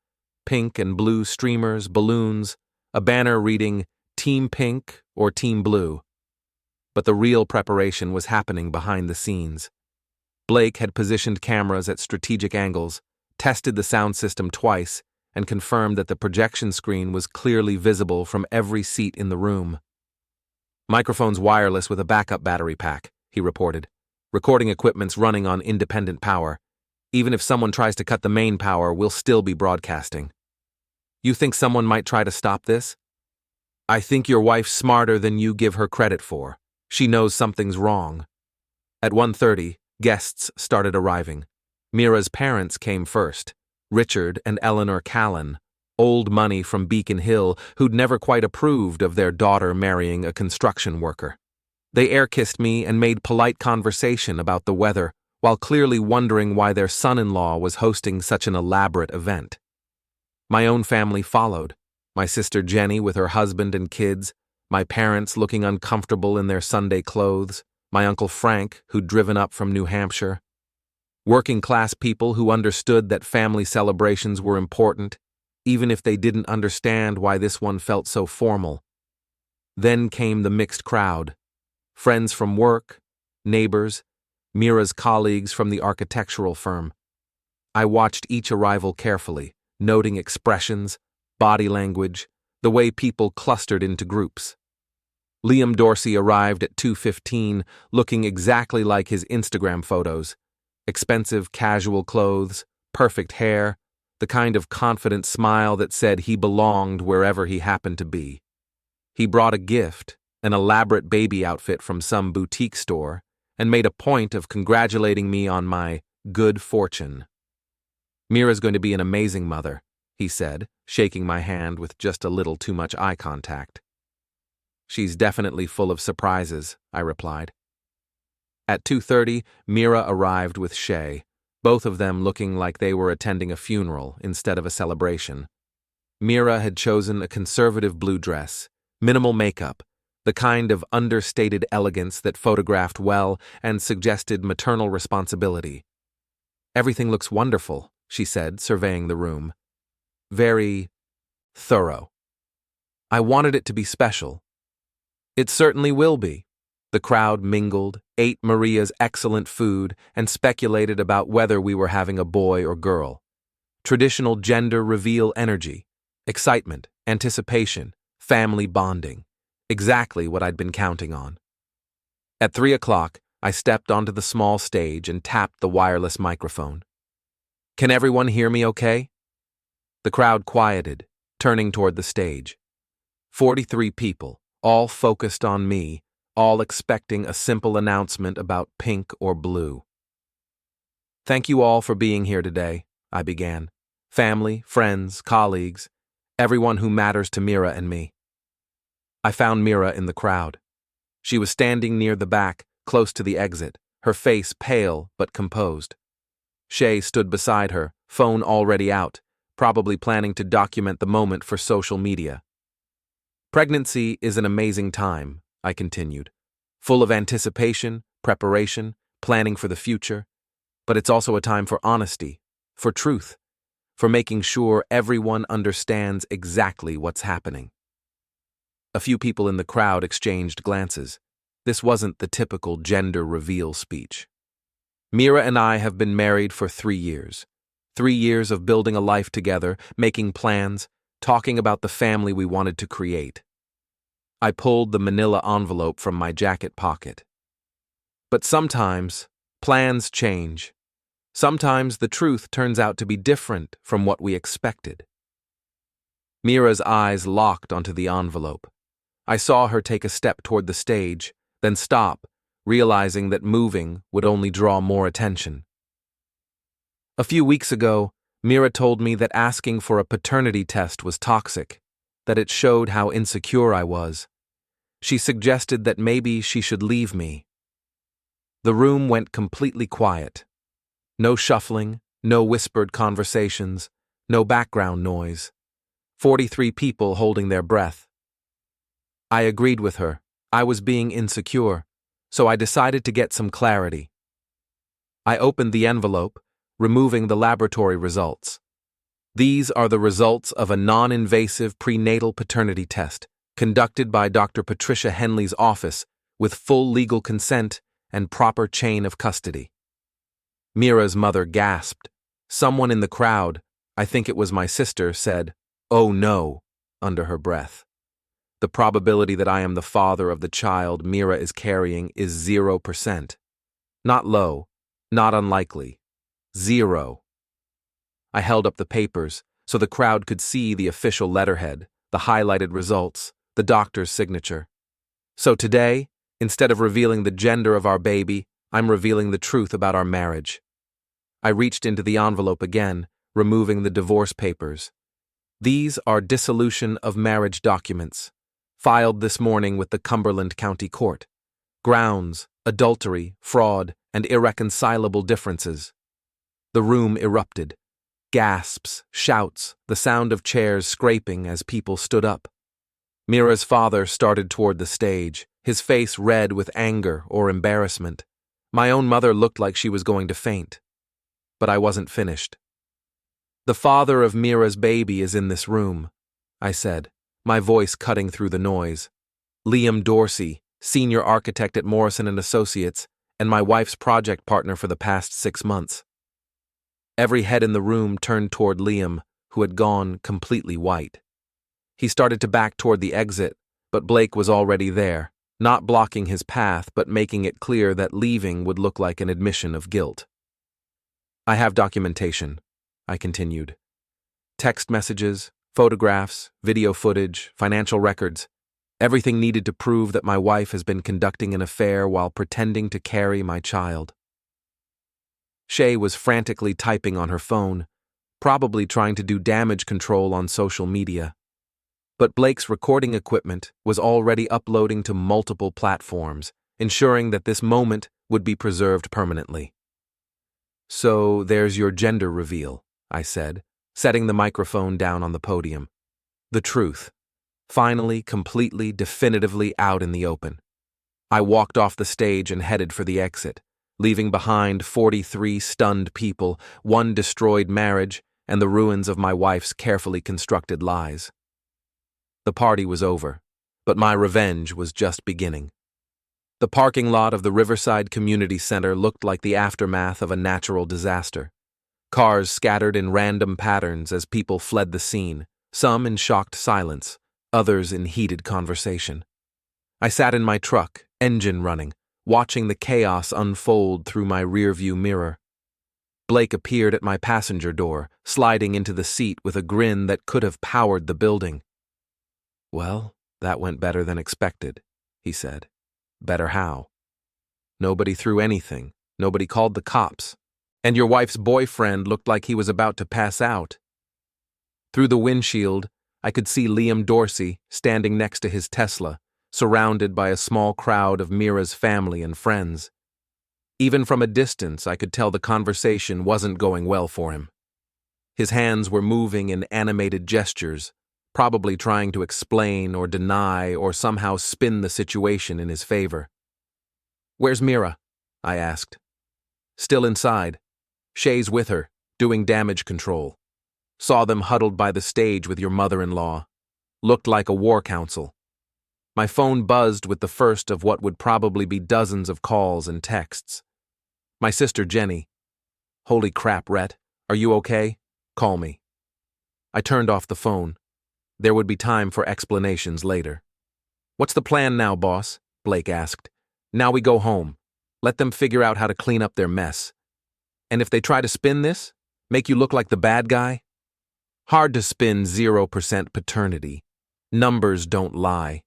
pink and blue streamers, balloons, a banner reading Team Pink or Team Blue. But the real preparation was happening behind the scenes. Blake had positioned cameras at strategic angles, tested the sound system twice, and confirmed that the projection screen was clearly visible from every seat in the room. "Microphone's wireless with a backup battery pack," he reported. "Recording equipment's running on independent power. Even if someone tries to cut the main power, we'll still be broadcasting." "You think someone might try to stop this?" "I think your wife's smarter than you give her credit for. She knows something's wrong." At 1:30, guests started arriving. Mira's parents came first: Richard and Eleanor Callan, old money from Beacon Hill who'd never quite approved of their daughter marrying a construction worker. They air-kissed me and made polite conversation about the weather, while clearly wondering why their son-in-law was hosting such an elaborate event. My own family followed: my sister Jenny with her husband and kids, my parents looking uncomfortable in their Sunday clothes, my Uncle Frank, who'd driven up from New Hampshire. Working-class people who understood that family celebrations were important, even if they didn't understand why this one felt so formal. Then came the mixed crowd: friends from work, neighbors, Mira's colleagues from the architectural firm. I watched each arrival carefully, noting expressions, body language, the way people clustered into groups. Liam Dorsey arrived at 2:15, looking exactly like his Instagram photos: expensive casual clothes, perfect hair, the kind of confident smile that said he belonged wherever he happened to be. He brought a gift, an elaborate baby outfit from some boutique store, and made a point of congratulating me on my good fortune. "Mira's going to be an amazing mother," he said, shaking my hand with just a little too much eye contact. "She's definitely full of surprises," I replied. At 2:30, Mira arrived with Shay, both of them looking like they were attending a funeral instead of a celebration. Mira had chosen a conservative blue dress, minimal makeup, the kind of understated elegance that photographed well and suggested maternal responsibility. "Everything looks wonderful," she said, surveying the room. "Very thorough. I wanted it to be special." "It certainly will be." The crowd mingled, ate Maria's excellent food, and speculated about whether we were having a boy or girl. Traditional gender reveal energy, excitement, anticipation, family bonding. Exactly what I'd been counting on. At 3 o'clock, I stepped onto the small stage and tapped the wireless microphone. "Can everyone hear me okay?" The crowd quieted, turning toward the stage. 43 people, all focused on me, all expecting a simple announcement about pink or blue. "Thank you all for being here today," I began. "Family, friends, colleagues, everyone who matters to Mira and me." I found Mira in the crowd. She was standing near the back, close to the exit, her face pale but composed. Shay stood beside her, phone already out, probably planning to document the moment for social media. Pregnancy is an amazing time, I continued, full of anticipation, preparation, planning for the future, but it's also a time for honesty, for truth, for making sure everyone understands exactly what's happening. A few people in the crowd exchanged glances. This wasn't the typical gender reveal speech. Mira and I have been married for 3 years. 3 years of building a life together, making plans, talking about the family we wanted to create. I pulled the manila envelope from my jacket pocket. But sometimes, plans change. Sometimes the truth turns out to be different from what we expected. Mira's eyes locked onto the envelope. I saw her take a step toward the stage, then stop, realizing that moving would only draw more attention. A few weeks ago, Mira told me that asking for a paternity test was toxic, that it showed how insecure I was. She suggested that maybe she should leave me. The room went completely quiet. No shuffling, no whispered conversations, no background noise. 43 people holding their breath. I agreed with her. I was being insecure, so I decided to get some clarity. I opened the envelope, removing the laboratory results. These are the results of a non-invasive prenatal paternity test conducted by Dr. Patricia Henley's office with full legal consent and proper chain of custody. Mira's mother gasped. Someone in the crowd, I think it was my sister, said, "Oh no," under her breath. The probability that I am the father of the child Mira is carrying is 0%. Not low, not unlikely. 0. I held up the papers so the crowd could see the official letterhead, the highlighted results, the doctor's signature. So today, instead of revealing the gender of our baby, I'm revealing the truth about our marriage. I reached into the envelope again, removing the divorce papers. These are dissolution of marriage documents, filed this morning with the Cumberland County Court. Grounds, adultery, fraud, and irreconcilable differences. The room erupted. Gasps, shouts, the sound of chairs scraping as people stood up. Mira's father started toward the stage, his face red with anger or embarrassment. My own mother looked like she was going to faint. But I wasn't finished. "The father of Mira's baby is in this room," I said, my voice cutting through the noise. "Liam Dorsey, senior architect at Morrison & Associates, and my wife's project partner for the past 6 months." Every head in the room turned toward Liam, who had gone completely white. He started to back toward the exit, but Blake was already there, not blocking his path but making it clear that leaving would look like an admission of guilt. "I have documentation," I continued. "Text messages, photographs, video footage, financial records, everything needed to prove that my wife has been conducting an affair while pretending to carry my child." Shay was frantically typing on her phone, probably trying to do damage control on social media. But Blake's recording equipment was already uploading to multiple platforms, ensuring that this moment would be preserved permanently. "So there's your gender reveal," I said, setting the microphone down on the podium. "The truth. Finally, completely, definitively out in the open." I walked off the stage and headed for the exit, leaving behind 43 stunned people, 1 destroyed marriage, and the ruins of my wife's carefully constructed lies. The party was over, but my revenge was just beginning. The parking lot of the Riverside Community Center looked like the aftermath of a natural disaster. Cars scattered in random patterns as people fled the scene, some in shocked silence, others in heated conversation. I sat in my truck, engine running, watching the chaos unfold through my rearview mirror. Blake appeared at my passenger door, sliding into the seat with a grin that could have powered the building. "Well, that went better than expected," he said. "Better how?" "Nobody threw anything. Nobody called the cops. And your wife's boyfriend looked like he was about to pass out." Through the windshield, I could see Liam Dorsey standing next to his Tesla, surrounded by a small crowd of Mira's family and friends. Even from a distance, I could tell the conversation wasn't going well for him. His hands were moving in animated gestures, probably trying to explain or deny or somehow spin the situation in his favor. "Where's Mira?" I asked. "Still inside. Shay's with her, doing damage control. Saw them huddled by the stage with your mother-in-law. Looked like a war council." My phone buzzed with the first of what would probably be dozens of calls and texts. "My sister Jenny." "Holy crap, Rhett. Are you okay? Call me." I turned off the phone. There would be time for explanations later. "What's the plan now, boss?" Blake asked. "Now we go home. Let them figure out how to clean up their mess. And if they try to spin this, make you look like the bad guy?" Hard to spin 0% paternity. Numbers don't lie.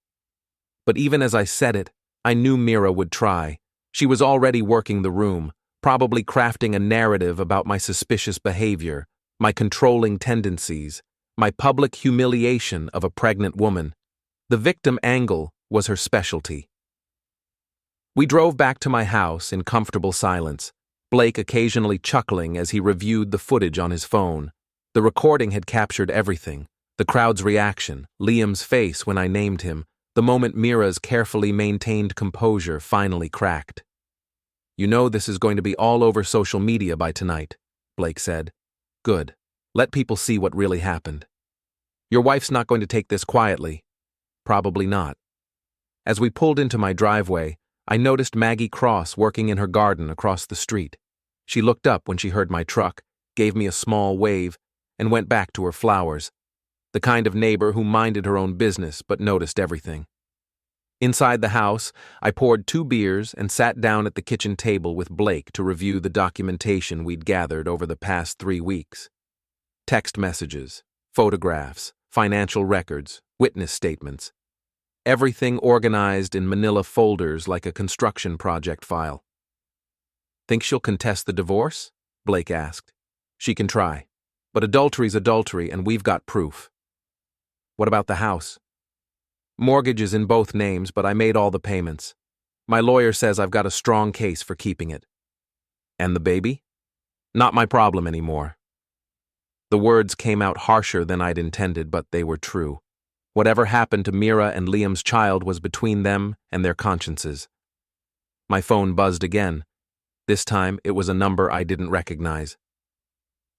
But even as I said it, I knew Mira would try. She was already working the room, probably crafting a narrative about my suspicious behavior, my controlling tendencies, my public humiliation of a pregnant woman. The victim angle was her specialty. We drove back to my house in comfortable silence, Blake occasionally chuckling as he reviewed the footage on his phone. The recording had captured everything: the crowd's reaction, Liam's face when I named him, the moment Mira's carefully maintained composure finally cracked. "You know this is going to be all over social media by tonight," Blake said. "Good. Let people see what really happened. Your wife's not going to take this quietly." "Probably not." As we pulled into my driveway, I noticed Maggie Cross working in her garden across the street. She looked up when she heard my truck, gave me a small wave, and went back to her flowers. The kind of neighbor who minded her own business but noticed everything. Inside the house, I poured 2 beers and sat down at the kitchen table with Blake to review the documentation we'd gathered over the past 3 weeks. Text messages, photographs, financial records, witness statements. Everything organized in manila folders like a construction project file. "Think she'll contest the divorce?" Blake asked. "She can try. But adultery's adultery, and we've got proof." "What about the house?" "Mortgage is in both names, but I made all the payments. My lawyer says I've got a strong case for keeping it." "And the baby?" "Not my problem anymore." The words came out harsher than I'd intended, but they were true. Whatever happened to Mira and Liam's child was between them and their consciences. My phone buzzed again. This time it was a number I didn't recognize.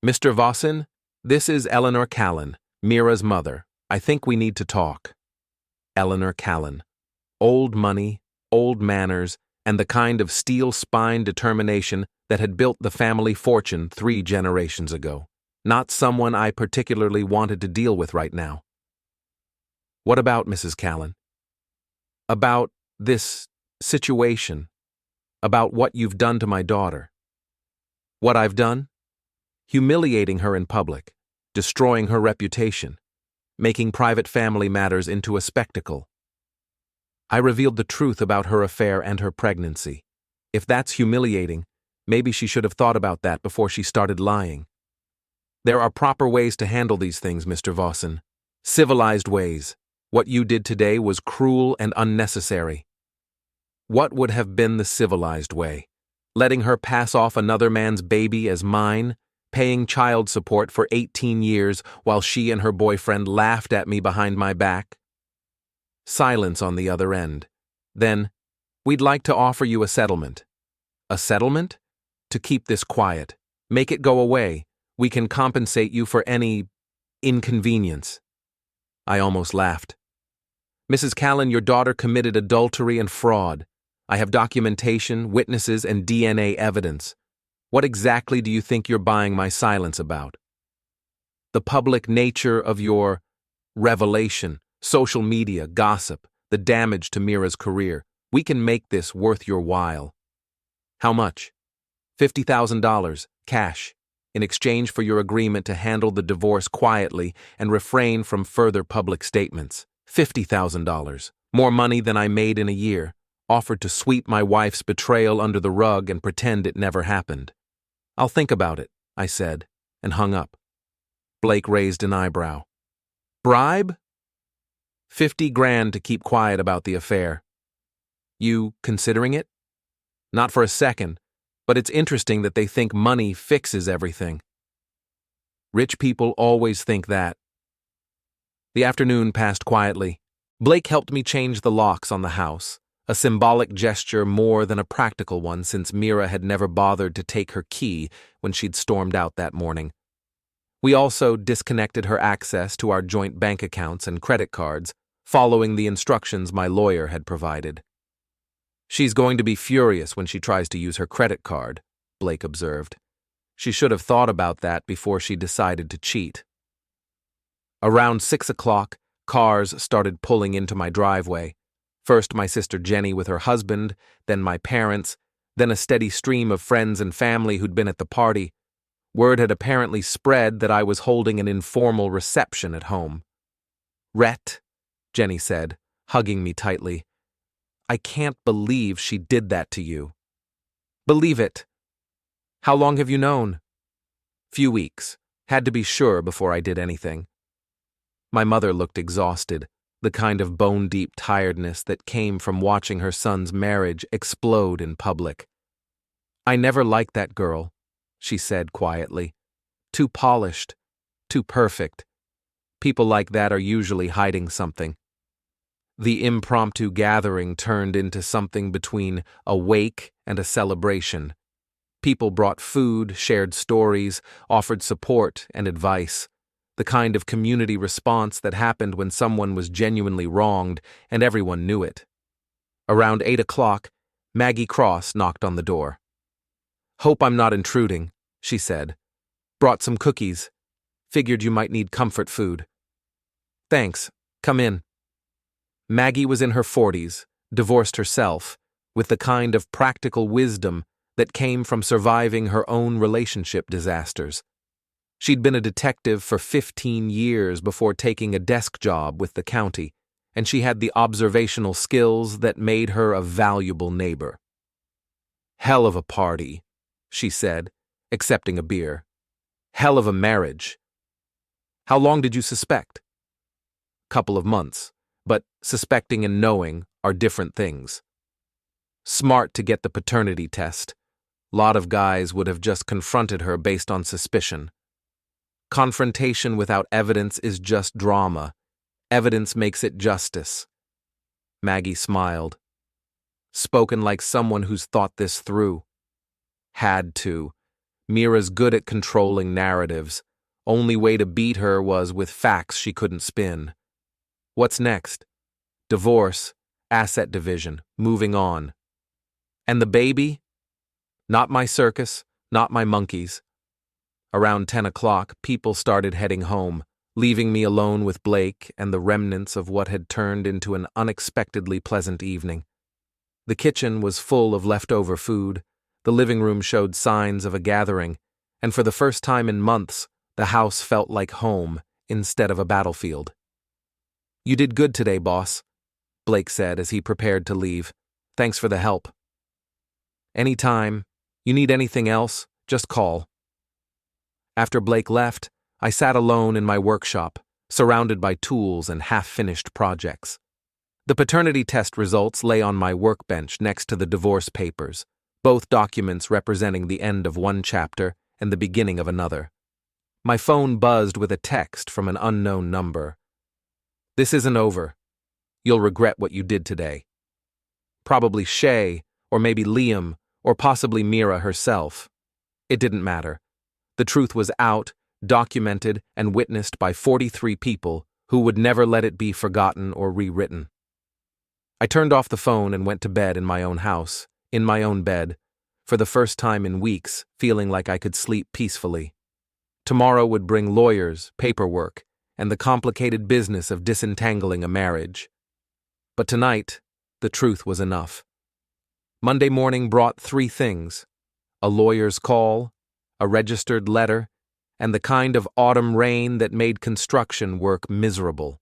"Mr. Vossin, this is Eleanor Callan, Mira's mother. I think we need to talk." Eleanor Callan. Old money, old manners, and the kind of steel-spine determination that had built the family fortune 3 generations ago. Not someone I particularly wanted to deal with right now. "What about, Mrs. Callan?" "About this situation. About what you've done to my daughter." "What I've done?" "Humiliating her in public, destroying her reputation, making private family matters into a spectacle." I revealed the truth about her affair and her pregnancy. If that's humiliating, maybe she should have thought about that before she started lying. There are proper ways to handle these things, Mr. Vossin. Civilized ways. What you did today was cruel and unnecessary. What would have been the civilized way? Letting her pass off another man's baby as mine? Paying child support for 18 years while she and her boyfriend laughed at me behind my back? Silence on the other end. Then, "We'd like to offer you a settlement." "A settlement?" "To keep this quiet. Make it go away. We can compensate you for any inconvenience." I almost laughed. "Mrs. Callan, your daughter committed adultery and fraud. I have documentation, witnesses, and DNA evidence. What exactly do you think you're buying my silence about?" "The public nature of your revelation, social media, gossip, the damage to Mira's career. We can make this worth your while." "How much?" $50,000, cash, in exchange for your agreement to handle the divorce quietly and refrain from further public statements. $50,000, more money than I made in a year, offered to sweep my wife's betrayal under the rug and pretend it never happened. "I'll think about it," I said, and hung up. Blake raised an eyebrow. "Bribe?" $50,000 to keep quiet about the affair. "You considering it?" "Not for a second, but it's interesting that they think money fixes everything." Rich people always think that. The afternoon passed quietly. Blake helped me change the locks on the house, a symbolic gesture more than a practical one since Mira had never bothered to take her key when she'd stormed out that morning. We also disconnected her access to our joint bank accounts and credit cards, following the instructions my lawyer had provided. "She's going to be furious when she tries to use her credit card," Blake observed. "She should have thought about that before she decided to cheat." Around 6 o'clock, cars started pulling into my driveway. First my sister Jenny with her husband, then my parents, then a steady stream of friends and family who'd been at the party. Word had apparently spread that I was holding an informal reception at home. "Rhett," Jenny said, hugging me tightly, "I can't believe she did that to you." "Believe it. How long have you known?" "Few weeks. Had to be sure before I did anything." My mother looked exhausted, the kind of bone-deep tiredness that came from watching her son's marriage explode in public. "I never liked that girl," she said quietly. "Too polished, too perfect. People like that are usually hiding something." The impromptu gathering turned into something between a wake and a celebration. People brought food, shared stories, offered support and advice, the kind of community response that happened when someone was genuinely wronged and everyone knew it. Around 8 o'clock, Maggie Cross knocked on the door. "Hope I'm not intruding," she said. "Brought some cookies. Figured you might need comfort food." "Thanks. Come in." Maggie was in her 40s, divorced herself, with the kind of practical wisdom that came from surviving her own relationship disasters. She'd been a detective for 15 years before taking a desk job with the county, and she had the observational skills that made her a valuable neighbor. "Hell of a party," she said, accepting a beer. "Hell of a marriage. How long did you suspect?" "Couple of months. But suspecting and knowing are different things." Smart to get the paternity test. Lot of guys would have just confronted her based on suspicion. Confrontation without evidence is just drama. Evidence makes it justice. Maggie smiled. Spoken like someone who's thought this through. Had to. Mira's good at controlling narratives. Only way to beat her was with facts she couldn't spin. What's next? Divorce, asset division, moving on. And the baby? Not my circus, not my monkeys. Around 10 o'clock, people started heading home, leaving me alone with Blake and the remnants of what had turned into an unexpectedly pleasant evening. The kitchen was full of leftover food, the living room showed signs of a gathering, and for the first time in months, the house felt like home instead of a battlefield. "You did good today, boss," Blake said as he prepared to leave. "Thanks for the help." "Anytime. You need anything else, just call." After Blake left, I sat alone in my workshop, surrounded by tools and half-finished projects. The paternity test results lay on my workbench next to the divorce papers, both documents representing the end of one chapter and the beginning of another. My phone buzzed with a text from an unknown number. "This isn't over. You'll regret what you did today." Probably Shay, or maybe Liam, or possibly Mira herself. It didn't matter. The truth was out, documented, and witnessed by 43 people who would never let it be forgotten or rewritten. I turned off the phone and went to bed in my own house, in my own bed, for the first time in weeks, feeling like I could sleep peacefully. Tomorrow would bring lawyers, paperwork, and the complicated business of disentangling a marriage. But tonight, the truth was enough. Monday morning brought 3 things: a lawyer's call, a registered letter, and the kind of autumn rain that made construction work miserable.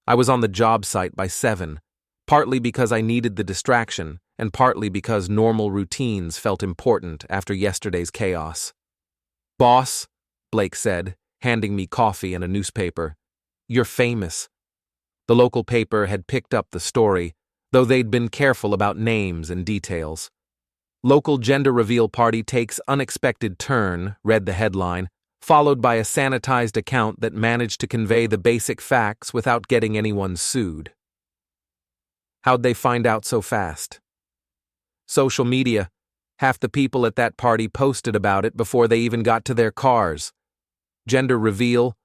I was on the job site by 7, partly because I needed the distraction, and partly because normal routines felt important after yesterday's chaos. "Boss," Blake said, handing me coffee and a newspaper, "you're famous." The local paper had picked up the story, though they'd been careful about names and details. "Local gender reveal party takes unexpected turn," read the headline, followed by a sanitized account that managed to convey the basic facts without getting anyone sued. How'd they find out so fast? Social media. Half the people at that party posted about it before they even got to their cars. Gender reveal,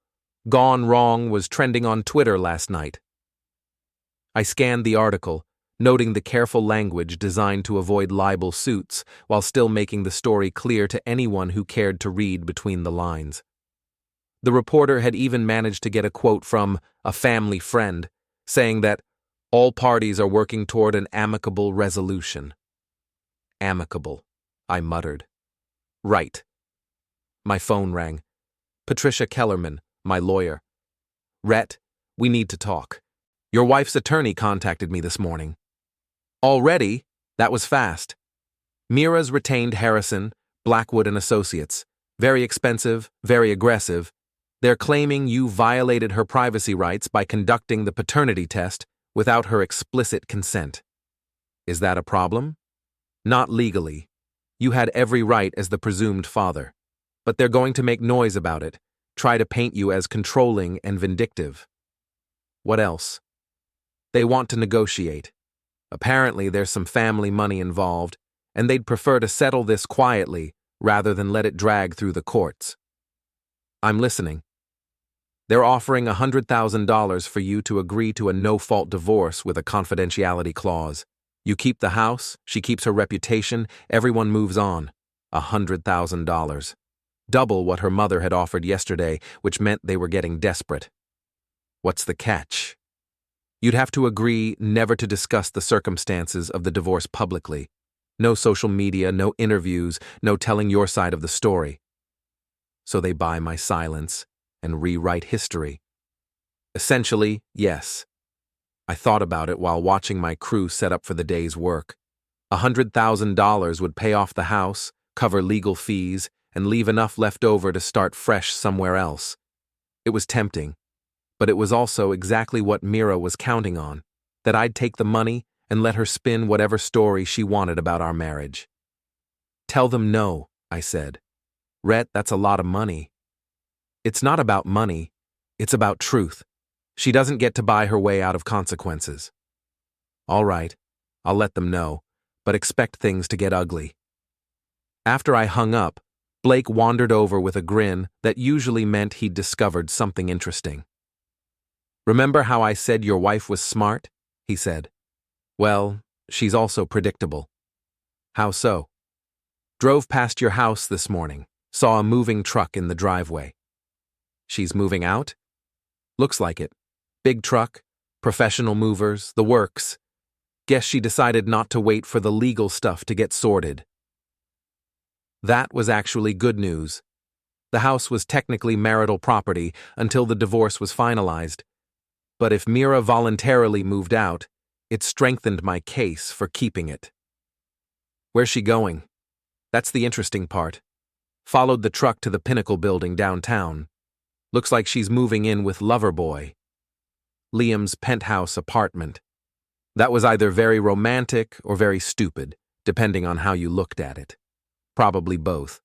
gone wrong, was trending on Twitter last night. I scanned the article, noting the careful language designed to avoid libel suits while still making the story clear to anyone who cared to read between the lines. The reporter had even managed to get a quote from a family friend, saying that all parties are working toward an amicable resolution. Amicable, I muttered. Right. My phone rang. Patricia Kellerman, my lawyer. Rhett, we need to talk. Your wife's attorney contacted me this morning. Already? That was fast. Mira's retained Harrison, Blackwood and Associates. Very expensive, very aggressive. They're claiming you violated her privacy rights by conducting the paternity test without her explicit consent. Is that a problem? Not legally. You had every right as the presumed father. But they're going to make noise about it, try to paint you as controlling and vindictive. What else? They want to negotiate. Apparently there's some family money involved, and they'd prefer to settle this quietly rather than let it drag through the courts. I'm listening. They're offering $100,000 for you to agree to a no-fault divorce with a confidentiality clause. You keep the house, she keeps her reputation, everyone moves on. $100,000. Double what her mother had offered yesterday, which meant they were getting desperate. What's the catch? You'd have to agree never to discuss the circumstances of the divorce publicly. No social media, no interviews, no telling your side of the story. So they buy my silence and rewrite history. Essentially, yes. I thought about it while watching my crew set up for the day's work. $100,000 would pay off the house, cover legal fees, and leave enough left over to start fresh somewhere else. It was tempting, but it was also exactly what Mira was counting on, that I'd take the money and let her spin whatever story she wanted about our marriage. Tell them no, I said. Rhett, that's a lot of money. It's not about money, it's about truth. She doesn't get to buy her way out of consequences. All right, I'll let them know, but expect things to get ugly. After I hung up, Blake wandered over with a grin that usually meant he'd discovered something interesting. Remember how I said your wife was smart? He said. Well, she's also predictable. How so? Drove past your house this morning, saw a moving truck in the driveway. She's moving out? Looks like it. Big truck, professional movers, the works. Guess she decided not to wait for the legal stuff to get sorted. That was actually good news. The house was technically marital property until the divorce was finalized. But if Mira voluntarily moved out, it strengthened my case for keeping it. Where's she going? That's the interesting part. Followed the truck to the Pinnacle building downtown. Looks like she's moving in with Loverboy. Liam's penthouse apartment. That was either very romantic or very stupid, depending on how you looked at it. Probably both.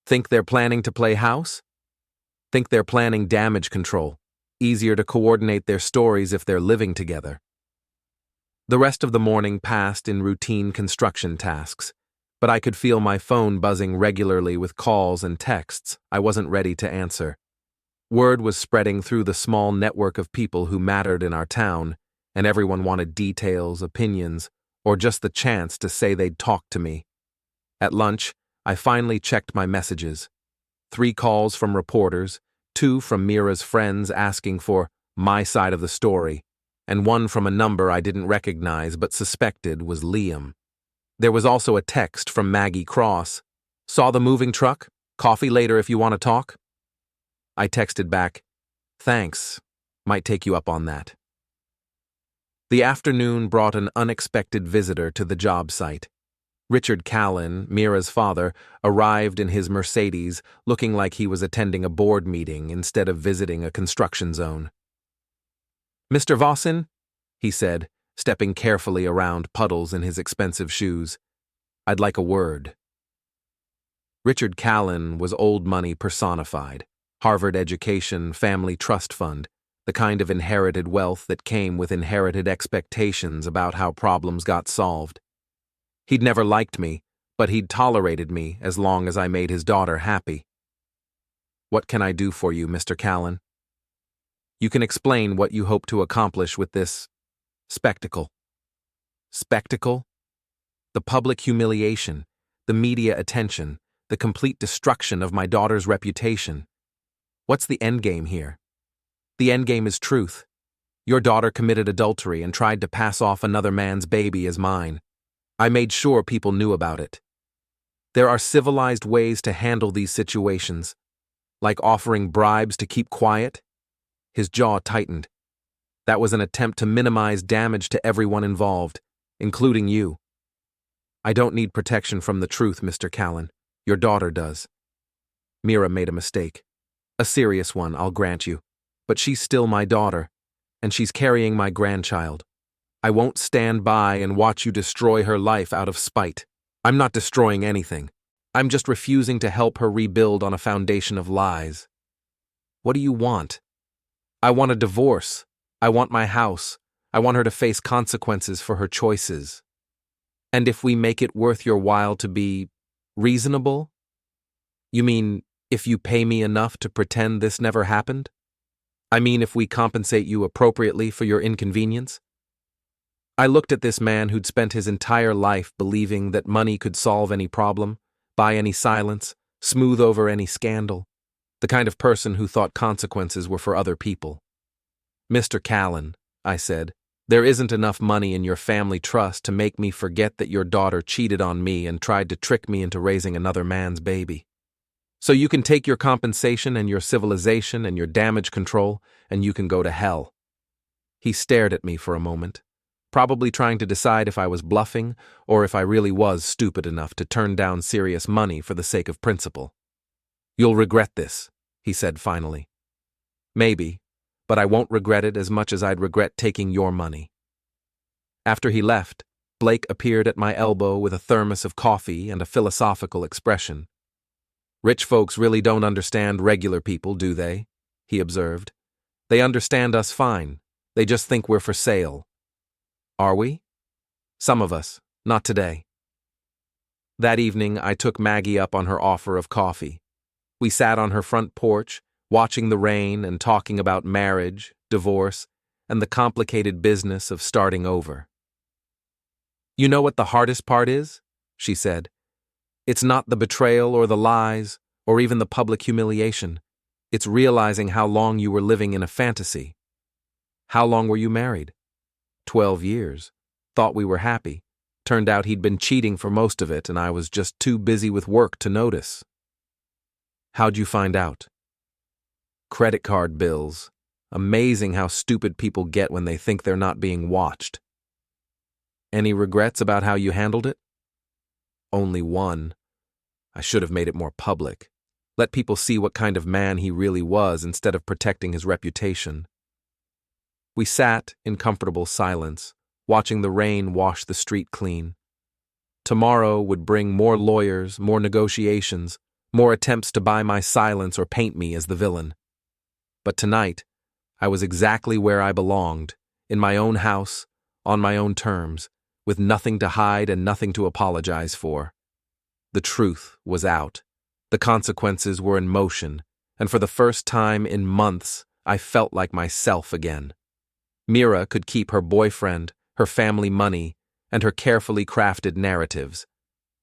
Think they're planning to play house? Think they're planning damage control. Easier to coordinate their stories if they're living together. The rest of the morning passed in routine construction tasks, but I could feel my phone buzzing regularly with calls and texts I wasn't ready to answer. Word was spreading through the small network of people who mattered in our town, and everyone wanted details, opinions, or just the chance to say they'd talk to me. At lunch, I finally checked my messages. 3 calls from reporters, 2 from Mira's friends asking for my side of the story, and 1 from a number I didn't recognize but suspected was Liam. There was also a text from Maggie Cross. Saw the moving truck? Coffee later if you want to talk? I texted back, thanks, might take you up on that. The afternoon brought an unexpected visitor to the job site. Richard Callan, Mira's father, arrived in his Mercedes looking like he was attending a board meeting instead of visiting a construction zone. Mr. Vossin, he said, stepping carefully around puddles in his expensive shoes. I'd like a word. Richard Callan was old money personified. Harvard education, family trust fund, the kind of inherited wealth that came with inherited expectations about how problems got solved. He'd never liked me, but he'd tolerated me as long as I made his daughter happy. What can I do for you, Mr. Callan? You can explain what you hope to accomplish with this spectacle. Spectacle? The public humiliation, the media attention, the complete destruction of my daughter's reputation. What's the endgame here? The endgame is truth. Your daughter committed adultery and tried to pass off another man's baby as mine. I made sure people knew about it. There are civilized ways to handle these situations, like offering bribes to keep quiet. His jaw tightened. That was an attempt to minimize damage to everyone involved, including you. I don't need protection from the truth, Mr. Callan. Your daughter does. Mira made a mistake. A serious one, I'll grant you. But she's still my daughter, and she's carrying my grandchild. I won't stand by and watch you destroy her life out of spite. I'm not destroying anything. I'm just refusing to help her rebuild on a foundation of lies. What do you want? I want a divorce. I want my house. I want her to face consequences for her choices. And if we make it worth your while to be reasonable? You mean if you pay me enough to pretend this never happened? I mean if we compensate you appropriately for your inconvenience? I looked at this man who'd spent his entire life believing that money could solve any problem, buy any silence, smooth over any scandal, the kind of person who thought consequences were for other people. Mr. Callan, I said, there isn't enough money in your family trust to make me forget that your daughter cheated on me and tried to trick me into raising another man's baby. So you can take your compensation and your civilization and your damage control, and you can go to hell. He stared at me for a moment, probably trying to decide if I was bluffing or if I really was stupid enough to turn down serious money for the sake of principle. You'll regret this, he said finally. Maybe, but I won't regret it as much as I'd regret taking your money. After he left, Blake appeared at my elbow with a thermos of coffee and a philosophical expression. Rich folks really don't understand regular people, do they? He observed. They understand us fine. They just think we're for sale. Are we? Some of us, not today. That evening, I took Maggie up on her offer of coffee. We sat on her front porch, watching the rain and talking about marriage, divorce, and the complicated business of starting over. You know what the hardest part is? She said. It's not the betrayal or the lies or even the public humiliation. It's realizing how long you were living in a fantasy. How long were you married? 12 years. Thought we were happy. Turned out he'd been cheating for most of it and I was just too busy with work to notice. How'd you find out? Credit card bills. Amazing how stupid people get when they think they're not being watched. Any regrets about how you handled it? Only one. I should have made it more public. Let people see what kind of man he really was instead of protecting his reputation. We sat in comfortable silence, watching the rain wash the street clean. Tomorrow would bring more lawyers, more negotiations, more attempts to buy my silence or paint me as the villain. But tonight, I was exactly where I belonged, in my own house, on my own terms, with nothing to hide and nothing to apologize for. The truth was out. The consequences were in motion, and for the first time in months, I felt like myself again. Mira could keep her boyfriend, her family money, and her carefully crafted narratives.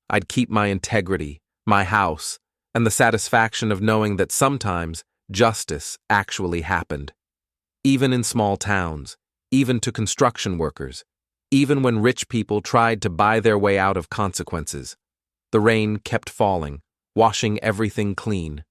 I'd keep my integrity, my house, and the satisfaction of knowing that sometimes justice actually happened. Even in small towns, even to construction workers, even when rich people tried to buy their way out of consequences. The rain kept falling, washing everything clean.